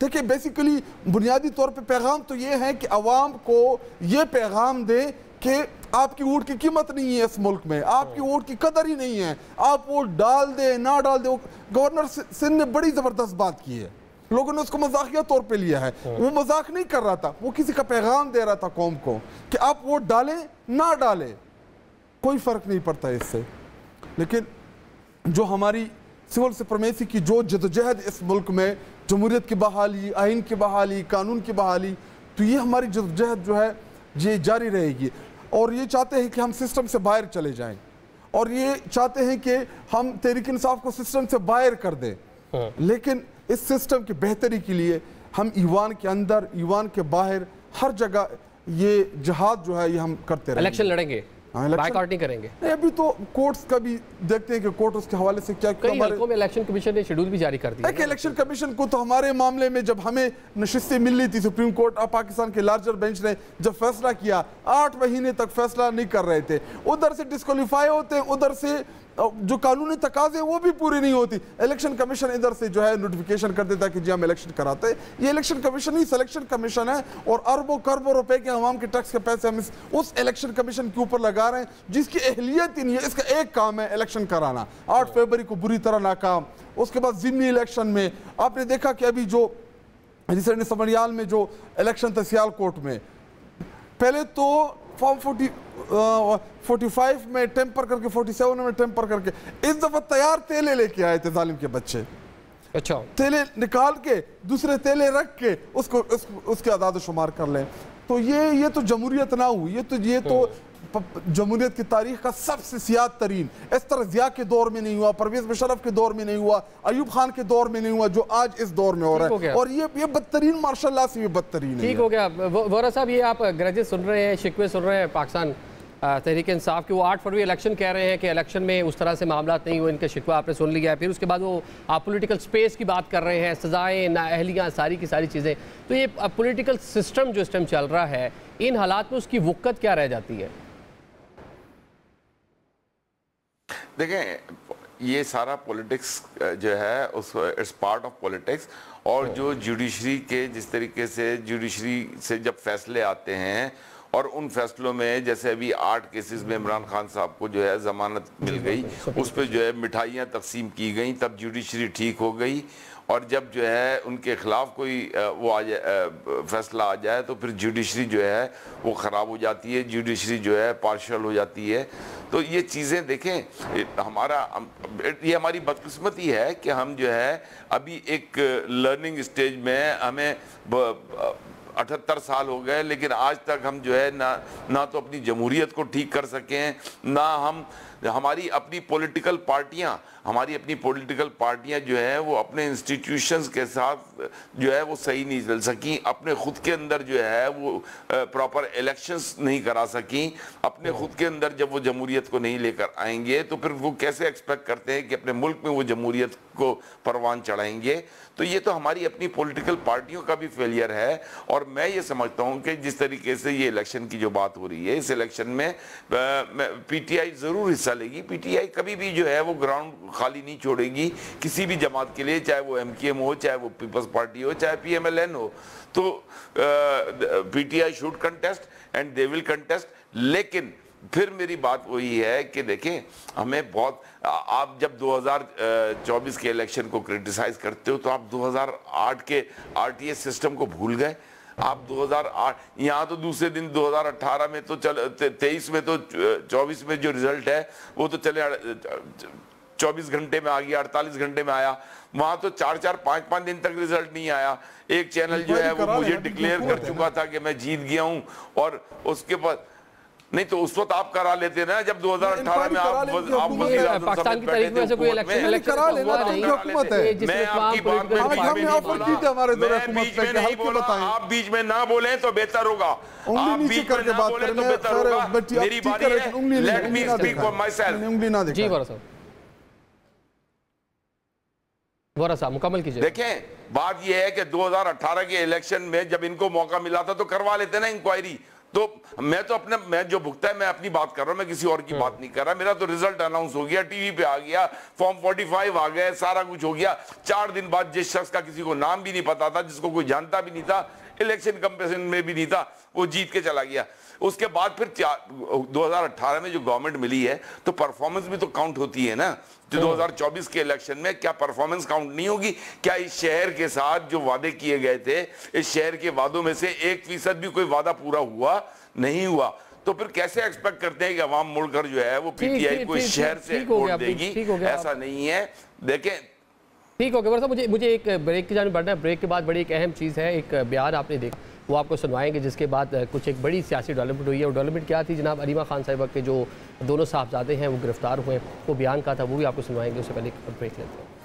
Speaker 7: देखिए, बेसिकली बुनियादी तौर पे पैगाम तो ये है कि अवाम को ये पैगाम दे कि आपकी वोट की कीमत नहीं है इस मुल्क में, आपकी वोट की कदर ही नहीं है, आप वोट डाल दे ना डाल दे। गवर्नर सिंध ने बड़ी ज़बरदस्त बात की है, लोगों ने उसको मजाकिया तौर पे लिया है, वो मजाक नहीं कर रहा था, वो किसी का पैगाम दे रहा था कौम को कि आप वोट डालें ना डालें, कोई फ़र्क नहीं पड़ता इससे। लेकिन जो हमारी सिविल सुप्रीमेसी की जो जदोजहद इस मुल्क में, जमहूरियत की बहाली, आइन की बहाली, कानून की बहाली, तो ये हमारी जदोजहद जो है ये जारी रहेगी। और ये चाहते हैं कि हम सिस्टम से बाहर चले जाएं, और ये चाहते हैं कि हम तहरीक इंसाफ को सिस्टम से बाहर कर दें। लेकिन इस सिस्टम की बेहतरी के लिए हम ईवान के अंदर, ईवान के बाहर, हर जगह ये जिहाद जो है ये हम करते रहेंगे।
Speaker 1: इलेक्शन लड़ेंगे, बायकॉट नहीं करेंगे।
Speaker 7: नहीं, अभी तो कोर्ट्स का भी देखते हैं कि कोर्ट उसके हवाले से क्या
Speaker 1: कई हल्कों में इलेक्शन कमीशन ने शेड्यूल भी जारी कर दिया है।
Speaker 7: इलेक्शन कमीशन को तो हमारे मामले में जब हमें नशिस्तें मिल रही थी, सुप्रीम कोर्ट ऑफ पाकिस्तान के लार्जर बेंच ने जब फैसला किया, 8 महीने तक फैसला नहीं कर रहे थे। उधर से डिस्क्वालीफाई होते हैं, उधर से जो कानूनी तकाजे वो भी पूरी नहीं होती। इलेक्शन कमीशन इधर से जो है नोटिफिकेशन कर देता है कि जी हम इलेक्शन कराते हैं। ये इलेक्शन कमीशन नहीं, सिलेक्शन कमीशन है, और अरबों खरबों रुपए के अवाम के टैक्स के पैसे हम उस इलेक्शन कमीशन के ऊपर लगा रहे हैं जिसकी अहलियत ही नहीं है। इसका एक काम है इलेक्शन कराना। 8 फरवरी को बुरी तरह नाकाम। उसके बाद ज़िमनी इलेक्शन में आपने देखा कि अभी जो रिसेंट समरियाल में जो इलेक्शन था सियालकोट में, पहले तो फॉर्म 45 में टेम्पर करके 47 में टेम्पर करके, इस दफा तैयार तेले लेके आए थे जालिम के बच्चे।
Speaker 1: अच्छा,
Speaker 7: तेले निकाल के दूसरे तेले रख के उसके आदाद शुमार कर लें। तो ये तो जमहूरियत ना हुई, ये तो जमहूरियत की तारीख का सबसे सियाद तरीन, इस तरह जिया के दौर में नहीं हुआ, परवेज मुशर्रफ के दौर में नहीं हुआ, अयूब खान के दौर में नहीं हुआ, जो आज इस दौर में हो रहा है। और ये बदतरीन मार्शल लॉ से भी बदतरीन है।
Speaker 1: ठीक हो गया। वोरा साहब, ये आप ग्रजेस सुन रहे हैं, शिकवे सुन रहे हैं पाकिस्तान तहरीक इंसाफ के। वो 8 फरवरी इलेक्शन कह रहे हैं कि इलेक्शन में उस तरह से मामला नहीं हुए, इनके शिकवा आपने सुन लिया है। फिर उसके बाद वो आप पॉलिटिकल स्पेस की बात कर रहे हैं, सजाएं, नाअहलियाँ, सारी की सारी चीज़ें। तो ये पॉलिटिकल सिस्टम जो इस टाइम चल रहा है, इन हालात में उसकी वक़्त क्या रह जाती है?
Speaker 6: देखें, ये सारा पॉलिटिक्स जो है उस इट्स पार्ट ऑफ पॉलिटिक्स। और जो जुडिशरी के जिस तरीके से जुडिशरी से जब फैसले आते हैं, और उन फैसलों में जैसे अभी 8 केसेस में इमरान खान साहब को जो है ज़मानत मिल गई, उस पर जो है मिठाइयाँ तकसीम की गई, तब जुडिशरी ठीक हो गई। और जब जो है उनके खिलाफ कोई वो आ जाए, फैसला आ जाए, तो फिर जुडिशरी जो है वो ख़राब हो जाती है, जुडिशरी जो है पार्शल हो जाती है। तो ये चीज़ें देखें, ये हमारी बदकिस्मती है कि हम जो है अभी एक लर्निंग स्टेज में, हमें 78 साल हो गए, लेकिन आज तक हम जो है ना तो अपनी जमहूरियत को ठीक कर सकें, ना हमारी अपनी पॉलिटिकल पार्टियां जो हैं वो अपने इंस्टीट्यूशंस के साथ जो है वो सही नहीं चल सकी, अपने खुद के अंदर जो है वो प्रॉपर इलेक्शंस नहीं करा सकी। अपने खुद के अंदर जब वो जमहूरियत को नहीं लेकर आएंगे तो फिर वो कैसे एक्सपेक्ट करते हैं कि अपने मुल्क में वो जमहूरियत को परवान चढ़ाएंगे? तो ये तो हमारी अपनी पॉलिटिकल पार्टियों का भी फेलियर है। और मैं ये समझता हूँ कि जिस तरीके से ये इलेक्शन की जो बात हो रही है, इस इलेक्शन में पीटीआई ज़रूर हिस्सा लेगी। पीटीआई कभी भी जो है वो ग्राउंड खाली नहीं छोड़ेगी किसी भी जमात के लिए, चाहे वो एमकेएम हो, चाहे वो पीपल्स पार्टी हो, चाहे पीएमएलएन हो। तो PTI should contest and they will contest. लेकिन फिर मेरी बात वही है कि देखें, हमें बहुत, आप जब 2024 के इलेक्शन को क्रिटिसाइज करते हो तो आप 2008 के आरटीएस सिस्टम को भूल गए। आप 2008 यहाँ तो दूसरे दिन 2018 में तो 23 में तो 24 में जो रिजल्ट है वो तो चले 24 घंटे में आ गया, 48 घंटे में आया। वहां तो 4-4, 5-5 दिन तक रिजल्ट नहीं आया। एक चैनल जो है वो मुझे डिक्लेयर कर चुका था कि मैं जीत गया हूँ, और उसके बाद नहीं तो उस वक्त आप करा लेते ना, जब 2018 में आप
Speaker 1: पाकिस्तान की तारीख में ऐसे कोई इलेक्शन
Speaker 7: करा लेना, हुकूमत है।
Speaker 6: मैं आपकी बात में नहीं बोला, आप बीच में ना बोले तो बेहतर होगा। आप बीच में ना बोले तो बेहतर होगा। मेरी बारी है, let me speak for myself.
Speaker 1: जी वोरा साहब, वोरा साहब मुकम्मल कीजिए।
Speaker 6: देखें, बात यह है कि 2018 के इलेक्शन में जब इनको मौका मिला था तो करवा लेते ना इंक्वायरी। तो मैं जो भुगता है मैं अपनी बात कर रहा हूं, मैं किसी और की बात नहीं कर रहा। मेरा तो रिजल्ट अनाउंस हो गया, टीवी पे आ गया, फॉर्म 45 आ गए, सारा कुछ हो गया। 4 दिन बाद जिस शख्स का किसी को नाम भी नहीं पता था, जिसको कोई जानता भी नहीं था, इलेक्शन कंपेटिशन में भी नहीं था, वो जीत के चला गया। उसके बाद फिर 2018 में जो गवर्नमेंट मिली है तो परफॉर्मेंस भी तो काउंट होती है ना। तो 2024 के इलेक्शन में क्या परफॉर्मेंस काउंट नहीं होगी? क्या इस शहर के साथ जो वादे किए गए थे, इस शहर के वादों में से 1% भी कोई वादा पूरा हुआ नहीं हुआ? तो फिर कैसे एक्सपेक्ट करते हैं कि अवाम मुड़कर जो है वो पीटीआई को इस शहर से वोट देगी? ऐसा नहीं है। देखें,
Speaker 1: ठीक हो गया। मुझे एक ब्रेक की जाने बढ़ना है। ब्रेक के बाद बड़ी एक अहम चीज़ है, एक बयान आपने देखा वो आपको सुनवाएंगे, जिसके बाद कुछ एक बड़ी सियासी डेवलपमेंट हुई है। वो डेवलपमेंट क्या थी जनाब? अलीमा खान साहिबा के जो दोनों साहबजादे हैं वो गिरफ्तार हुए, वो बयान का था, वो भी आपको सुनवाएंगे। उससे पहले ब्रेक लेते हैं।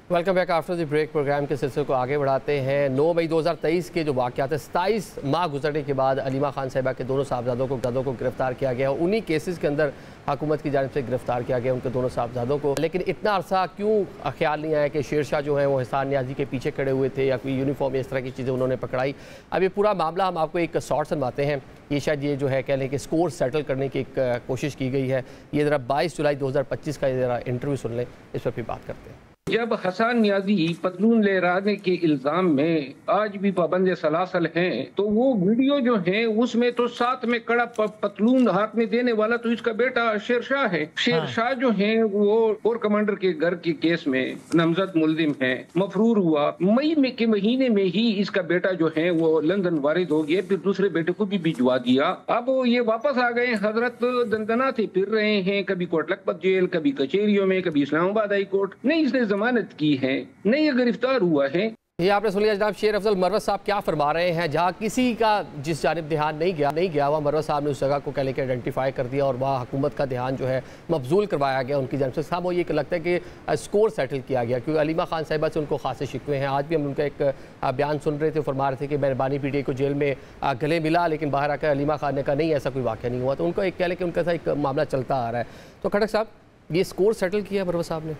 Speaker 1: Welcome back after the break. Program के सिलसिले को आगे बढ़ाते हैं। 9 मई 2023 के जो वाक़यात है, 27 माह गुजरने के बाद अलीमा खान साहिबा के दोनों साहबजादों को गिरफ्तार किया गया। उन्हीं केसेस के अंदर हुकूमत की जानिब से गिरफ्तार किया गया उनके दोनों साहबजादों को। लेकिन इतना अरसा क्यों ख्याल नहीं आया कि शेरशाह जो है वो हिसान नियाजी के पीछे खड़े हुए थे या कोई यूनिफॉर्म इस तरह की चीज़ें उन्होंने पकड़ाई। अब ये पूरा मामला हम आपको एक शॉर्ट सुनवाते हैं। ये शायद ये जो है कह लें कि स्कोर सेटल करने की एक कोशिश की गई है। ये ज़रा 22 जुलाई 2025 का ज़रा इंटरव्यू सुन लें, इस पर फिर बात करते हैं।
Speaker 8: जब हसन नियाजी पतलून लहराने के इल्जाम में आज भी पाबंद सलासल हैं, तो वो वीडियो जो है उसमें तो साथ में कड़ा पतलून हाथ में देने वाला तो इसका बेटा शेरशाह है। शेरशाह जो है वो कोर कमांडर के घर के केस में नामजद मुल्जिम है, मफरूर हुआ। मई में के महीने में ही इसका बेटा जो है वो लंदन वारिद हो गया, फिर दूसरे बेटे को भी भिजवा दिया। अब ये वापस आ गए, हजरत दंदना से फिर रहे हैं, कभी कोट लखपत जेल, कभी कचेरियों में, कभी इस्लामाबाद हाई कोर्ट। नहीं इसने जमानत की है, नहीं ये गिरफ्तार हुआ है।
Speaker 1: ये आपने सुन लिया जनाब शेर अफजल मरवत साहब क्या फरमा रहे हैं। जहाँ किसी का जिस जानिब ध्यान नहीं गया वहाँ मरवत साहब ने उस जगह को कह लेकर आइडेंटिफाई कर दिया और वहाँ हुकूमत का ध्यान जो है मबजूल करवाया गया उनकी जानिब से। साहब वो ये लगता है कि स्कोर सेटल किया गया, क्योंकि अलीमा खान साहिबा से उनको खासे शिकवे हैं। आज भी हम उनका एक बयान सुन रहे थे, फरमा रहे थे कि मेहरबानी पीटीआई को जेल में गले मिला, लेकिन बाहर आकर अलीमा खान ने कहा नहीं ऐसा कोई वाक़या नहीं हुआ। तो उनको एक कह लें कि उनका एक मामला चलता आ रहा है। तो खटक साहब ये स्कोर सेटल किया मरवत साहब ने?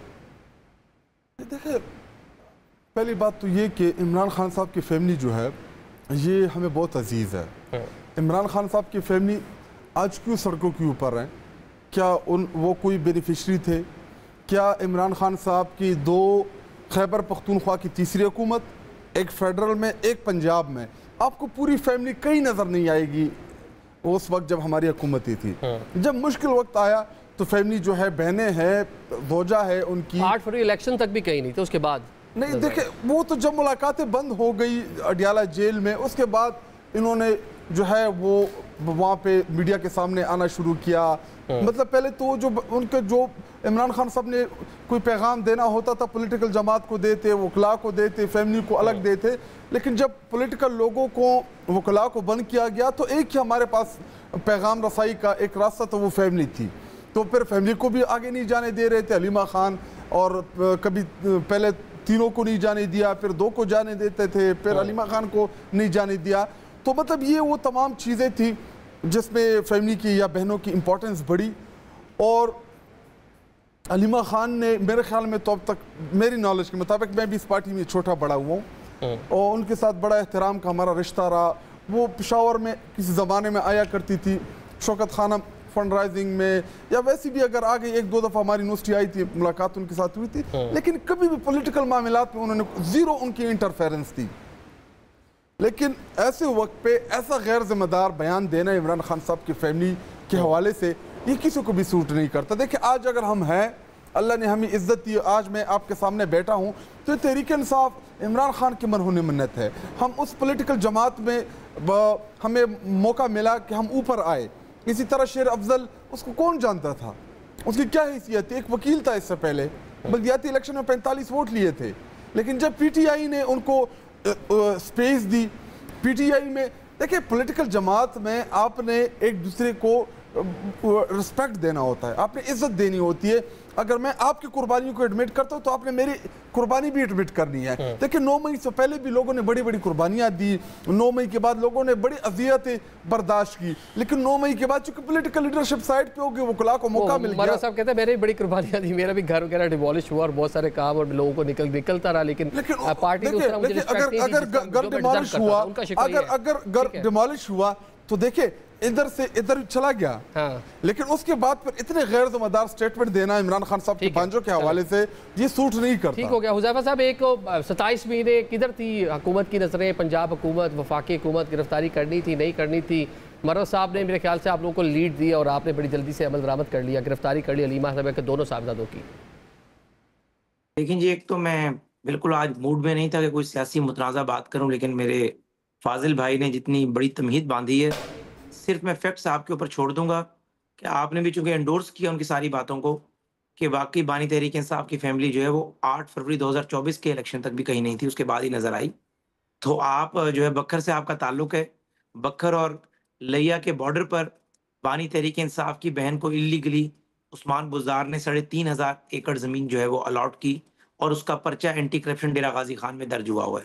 Speaker 7: देखिए, पहली बात तो ये कि इमरान खान साहब की फैमिली जो है ये हमें बहुत अजीज़ है। इमरान खान साहब की फैमिली आज क्यों सड़कों के ऊपर हैं? क्या वो कोई बेनिफिशरी थे? क्या इमरान खान साहब की 2 खैबर पख्तूनख्वा की तीसरी हुकूमत, एक फेडरल में एक पंजाब में, आपको पूरी फैमिली कहीं नज़र नहीं आएगी उस वक्त जब हमारी हुकूमत ही थी। जब मुश्किल वक्त आया तो फैमिली जो है, बहनें हैं, भोजा है उनकी,
Speaker 1: 8 फरवरी इलेक्शन तक भी कहीं नहीं थे। उसके बाद
Speaker 7: नहीं देखे, वो तो जब मुलाकातें बंद हो गई अडियाला जेल में, उसके बाद इन्होंने जो है वो वहाँ पे मीडिया के सामने आना शुरू किया। मतलब पहले तो जो उनके जो इमरान खान साहब ने कोई पैगाम देना होता था पॉलिटिकल जमात को देते, वकला को देते, फैमिली को अलग देते। लेकिन जब पॉलिटिकल लोगों को, वकला को बंद किया गया तो एक ही हमारे पास पैगाम रसाई का एक रास्ता था, वो फैमिली थी। तो फिर फैमिली को भी आगे नहीं जाने दे रहे थे अलीमा खान, और कभी पहले तीनों को नहीं जाने दिया, फिर 2 को जाने देते थे, फिर अलीमा खान को नहीं जाने दिया। तो मतलब ये वो तमाम चीज़ें थी जिसमें फैमिली की या बहनों की इम्पोर्टेंस बढ़ी। और अलीमा खान ने मेरे ख्याल में तो अब तक मेरी नॉलेज के मुताबिक, मैं भी इस पार्टी में छोटा बड़ा हुआ हूँ और उनके साथ बड़ा एहतराम का हमारा रिश्ता रहा। वो पेशावर में किसी ज़माने में आया करती थी, शौकत खाना फंड राइजिंग में, या वैसे भी अगर आ गई 1-2 दफ़ा हमारी यूनिवर्सिटी आई थी, मुलाकात उनके साथ हुई थी। लेकिन कभी भी पॉलिटिकल मामलात में उन्होंने ज़ीरो उनकी इंटरफेरेंस थी। लेकिन ऐसे वक्त पे ऐसा गैर जिम्मेदार बयान देना इमरान खान साहब की फैमिली के हवाले से, ये किसी को भी सूट नहीं करता। देखिए, आज अगर हम हैं, अल्लाह ने हमें इज्जत दी, आज मैं आपके सामने बैठा हूँ, तो तहरीक इंसाफ इमरान खान की मनहून मिन्नत है। हम उस पॉलिटिकल जमात में हमें मौका मिला कि हम ऊपर आए। इसी तरह शेर अफजल, उसको कौन जानता था, उसकी क्या हैसियत थी? एक वकील था इससे पहले, बल्दियाती इलेक्शन में 45 वोट लिए थे। लेकिन जब पीटीआई ने उनको स्पेस दी, पीटीआई में देखिए पॉलिटिकल जमात में आपने एक दूसरे को रिस्पेक्ट देना होता है, आपने इज्जत देनी होती है। अगर मैं आपकी कुर्बानियों को एडमिट करता हूँ तो आपने मेरी कुर्बानी भी एडमिट करनी है। देखिए 9 मई से पहले भी लोगों ने बड़ी बड़ी कुर्बानियाँ दी, 9 मई के बाद लोगों ने बड़ी अजियतें बर्दाश्त की, लेकिन 9 मई के बाद चूंकि पॉलिटिकल लीडरशिप साइड पे हो गई, वकला को मौका मिल गया।
Speaker 1: साहब कहते हैं मैंने बड़ी कुर्बानियाँ दी, मेरा भी घर वगैरह डिमोलिश हुआ और बहुत सारे काम और लोगों को निकलता रहा, लेकिन पार्टी
Speaker 7: अगर डिमोलिश हुआ, अगर डिमोलिश हुआ तो देखिए इधर से इधर चला गया। हाँ। लेकिन उसके बाद फिर इतने गैर जिम्मेदार स्टेटमेंट देना इमरान खान साहब के भांजों के हवाले से ये सूट नहीं करता।
Speaker 1: ठीक हो गया। हुज़ैफा साहब, एक 27 महीने किधर थी हुकूमत की नजरें? पंजाब हुकूमत, वफाकी हुकूमत गिरफ्तारी करनी थी, नहीं करनी थी? मरवत साहब ने मेरे ख्याल से आप लोगों को लीड दी और आपने बड़ी जल्दी से अमल दरामद कर लिया, गिरफ्तारी कर ली अलीमा साहब के दोनों साहबजादों की।
Speaker 5: लेकिन जी, एक तो मैं बिल्कुल आज मूड में नहीं था कि कोई सियासी मुतनाज़ा बात करूं, लेकिन मेरे फाजिल भाई ने जितनी बड़ी तमहीद बांधी है, सिर्फ मैं फैक्ट्स आपके ऊपर छोड़ दूंगा कि आपने भी चूंकि एंडोर्स किया उनकी सारी बातों को कि वाकई बानी तहरीक इंसाफ की फैमिली जो है वो 8 फरवरी 2024 के इलेक्शन तक भी कहीं नहीं थी, उसके बाद ही नजर आई। तो आप जो है बखर से आपका ताल्लुक है, बखर और लिया के बॉर्डर पर बानी तहरीक इंसाफ की बहन को इलीगली उस्मान बुज़दार ने 3,500 एकड़ ज़मीन जो है वो अलॉट की और उसका पर्चा एंटी करप्शन डेरा गाजी खान में दर्ज हुआ है।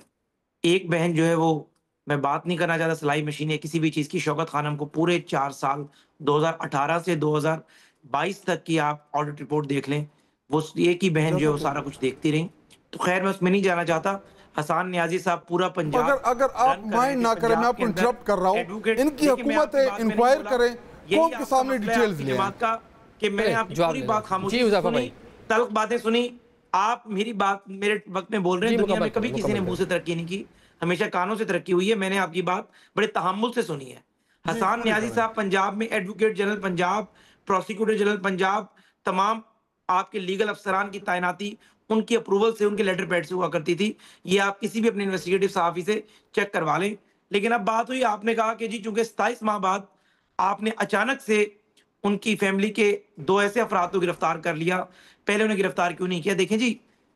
Speaker 5: एक बहन जो है वो, मैं बात नहीं करना चाहता सिलाई मशीन या किसी भी चीज़ की, शौकत खानम को पूरे 4 साल 2018 से 2022 तक की आप ऑडिट रिपोर्ट देख लें, वो एक ही बहन जो है वो सारा कुछ देखती रही। तो खैर मैं उसमें नहीं जाना चाहता। हसन नियाजी साहब पूरा पंजाब,
Speaker 7: अगर आप माइंड ना करें, मैं आपको इंटरप्ट कर रहा हूं, इनकी हुकूमत है, इंक्वायर करें, कौम के सामने डिटेल्स लें
Speaker 5: कि मैंने आपकी पूरी बात खामोशी से सुनी, तल्ख बातें सुनी। आप मेरी बात मेरे वक्त में बोल रहे हैं। दुनिया में कभी किसी ने मुंह से तरक्की नहीं की, हमेशा कानों से तरक्की हुई है। मैंने आपकी बात बड़े तहम्मुल से सुनी है। हसन नियाजी साहब पंजाब में advocate general Punjab, prosecutor general Punjab, तमाम आपके लीगल अफसरान की तैनाती उनकी अप्रूवल से, उनके लेटर पैड से हुआ करती थी। ये आप किसी भी अपने इन्वेस्टिगेटिव सहाफ़ी से चेक करवा लें। लेकिन अब बात हुई, आपने कहा कि जी चूंकि 27 माह बाद आपने अचानक से उनकी फैमिली के 2 ऐसे अफराद को गिरफ्तार कर लिया, पहले उन्हें गिरफ्तार क्यों नहीं किया? देखें जी,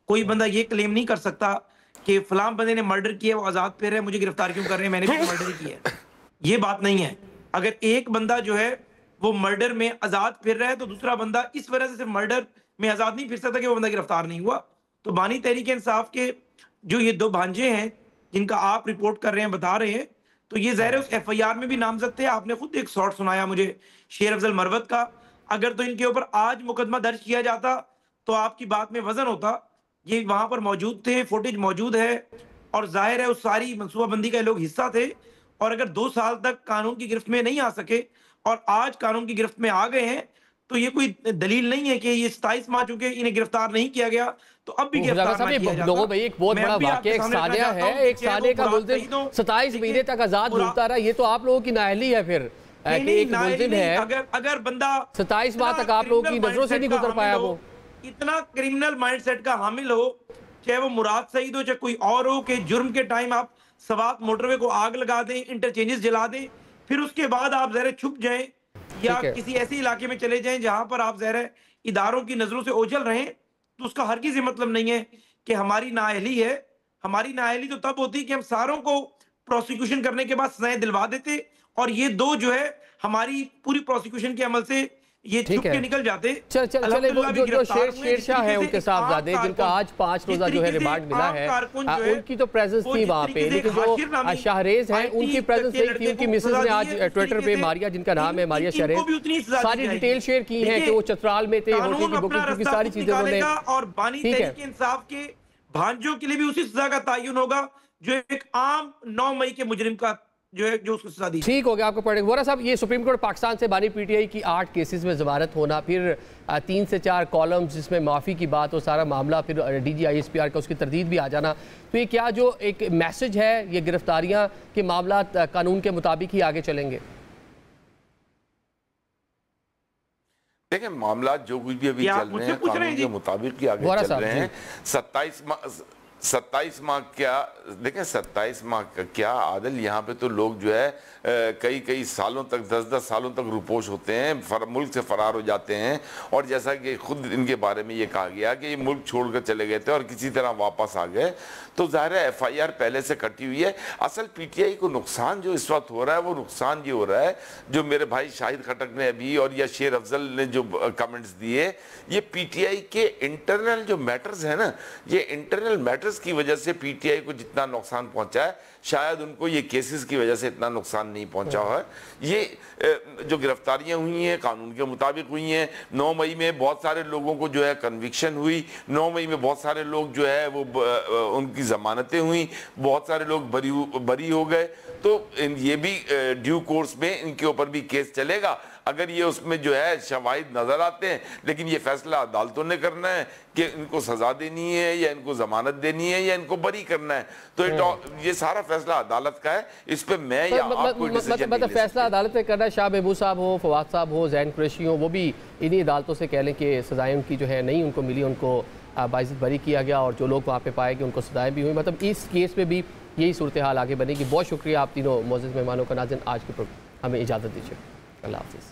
Speaker 5: कोई बंदा ये क्लेम नहीं कर सकता कि फलां बंदे ने मर्डर किया, वो आज़ाद फिर रहे, मुझे गिरफ्तार क्यों कर रहे हैं, मैंने भी मर्डर ही किया है। ये बात नहीं है। अगर एक बंदा जो है वो मर्डर में आज़ाद फिर रहा है तो दूसरा बंदा इस वजह से सिर्फ मर्डर में आज़ाद नहीं फिर सकता कि वो बंदा गिरफ्तार नहीं हुआ। तो बानी तहरीक इंसाफ के जो ये 2 भांजे हैं जिनका आप रिपोर्ट कर रहे हैं, बता रहे हैं, तो ये ज़ाहिर है उस FIR में भी नामजद थे। आपने खुद एक शॉर्ट सुनाया मुझे शेर अफजल मरवत का। अगर तो इनके ऊपर आज मुकदमा दर्ज किया जाता तो आपकी बात में वजन होता। ये वहां पर मौजूद थे, फुटेज मौजूद है और जाहिर है उस सारी मनसूबाबंदी का लोग हिस्सा थे। और अगर 2 साल तक कानून की गिरफ्त में नहीं आ सके और आज कानून की गिरफ्त में आ गए हैं, तो ये कोई दलील नहीं है कि ये 27 माह चुके इन्हें गिरफ्तार नहीं किया गया तो अब भी गिरफ्तार नहीं किया जाता।
Speaker 1: लोगों भाई एक बहुत बड़ा वाकया, एक सानिया है, एक सानिया का मुल्जिम 27 महीने तक आजाद घूमता रहा। ये तो आप लोगों की नाअहली है फिर। एक मुल्जिम है,
Speaker 5: अगर बंदा
Speaker 1: 27 माह तक आप लोगों की नजरों से नहीं गुजर पाया, वो
Speaker 5: इतना क्रिमिनल माइंडसेट का हामिल हो, चाहे वो मुराद सईद हो चाहे कोई और हो, कि जुर्म के टाइम आप सवात मोटरवे को आग लगा दें, इंटरचेंजेस जला दें, फिर उसके बाद आप जहर छुप जाएं या किसी ऐसे इलाके में चले जाएं जहां पर आप जहर इदारों की नजरों से ओझल रहें, तो उसका हरगिज़ मतलब नहीं है कि हमारी नाअहली है। हमारी नाअहली तो तब होती कि हम सारों को प्रोसिक्यूशन करने के बाद सजाएं दिलवा देते और ये 2 जो है हमारी पूरी प्रोसिक्यूशन के अमल से ये छुप के निकल जाते।
Speaker 1: चले जो शेरशाह है उनके साहबजादे, जिनका आज 5 रोजा जो है रिमांड मिला है, उनकी तो प्रेजेंस थी वहां पे, लेकिन जो शाहरेज है उनकी प्रेजेंस नहीं थी। उनकी मिसेज ने आज ट्विटर पे, मारिया जिनका नाम है, मारिया शाहरेज, सारी डिटेल शेयर की है कि वो चतराल में थे, होटल की बुकिंग की सारी चीजें उन्होंने।
Speaker 5: और बानी तहरीक इंसाफ के भांजों के लिए भी उसी सजा का तयन होगा जो एक आम 9 मई के मुजरिम का जो है, जो उसको सजा दी।
Speaker 1: ठीक हो गया, आपको पड़ेगा। वोरा साहब, ये सुप्रीम कोर्ट पाकिस्तान से बानी PTI की 8 केसेस में जमानत होना, फिर 3 से 4 कॉलम्स जिसमें माफ़ी की बात हो, सारा मामला फिर DG ISPR का उसकी तरदीद भी आ जाना, तो ये क्या जो एक मैसेज है, ये गिरफ्तारियां के मामला कानून के मुताबिक ही आगे चलेंगे?
Speaker 6: देखिए, मामला जो कुछ भी अभी चल रहे हैं कानून के मुताबिक ही आगे चल रहे हैं। 27 माह क्या, देखें 27 माह का क्या आदिल, यहाँ पे तो लोग जो है कई सालों तक, 10 सालों तक रुपोश होते हैं, मुल्क से फरार हो जाते हैं। और जैसा कि खुद इनके बारे में ये कहा गया कि ये मुल्क छोड़कर चले गए थे और किसी तरह वापस आ गए, तो ज़ाहिर है FIR पहले से कटी हुई है। असल PTI को नुकसान जो इस वक्त हो रहा है, वो नुकसान ये हो रहा है जो मेरे भाई शाहिद खटक ने अभी और या शेर अफजल ने जो कमेंट्स दिए, ये PTI के इंटरनल जो मैटर्स है ना, ये इंटरनल मैटर्स की वजह से PTI को जितना नुकसान पहुंचा है, शायद उनको ये केसेस की वजह से इतना नुकसान नहीं पहुंचा है। ये जो गिरफ्तारियां हुई हैं कानून के मुताबिक हुई हैं। 9 मई में बहुत सारे लोगों को जो है कन्विक्शन हुई, 9 मई में बहुत सारे लोग जो है वो उनकी जमानतें हुई, बहुत सारे लोग बरी हो गए। तो ये भी ड्यू कोर्स में इनके ऊपर भी केस चलेगा अगर ये उसमें जो है शवाहिद नजर आते हैं। लेकिन ये फैसला अदालतों ने करना है कि इनको सजा देनी है या इनको जमानत देनी है या इनको बरी करना है। तो ये सारा फैसला अदालत का है, इस पे मैं या आप कोई डिसीजन नहीं ले सकते।
Speaker 1: फैसला अदालत ने करना है। शाह महबूब साहब हो, फवाद साहब हो, जैन कुरैशी हो, वो भी इन्हीं अदालतों से कह लें कि सजाएं उनकी जो है नहीं उनको मिली, उनको बाइज्जत बरी किया गया और जो लोग वहाँ पे पाए गए उनको सजाएं भी हुई। मतलब इस केस में भी यही सूरत हाल आगे बनेगी। बहुत शुक्रिया आप तीनों मोअज़्ज़ज़ मेहमानों का। नाज़रीन, आज के प्रोग्राम हमें इजाज़त दीजिए। अल्लाह हाफ़िज़।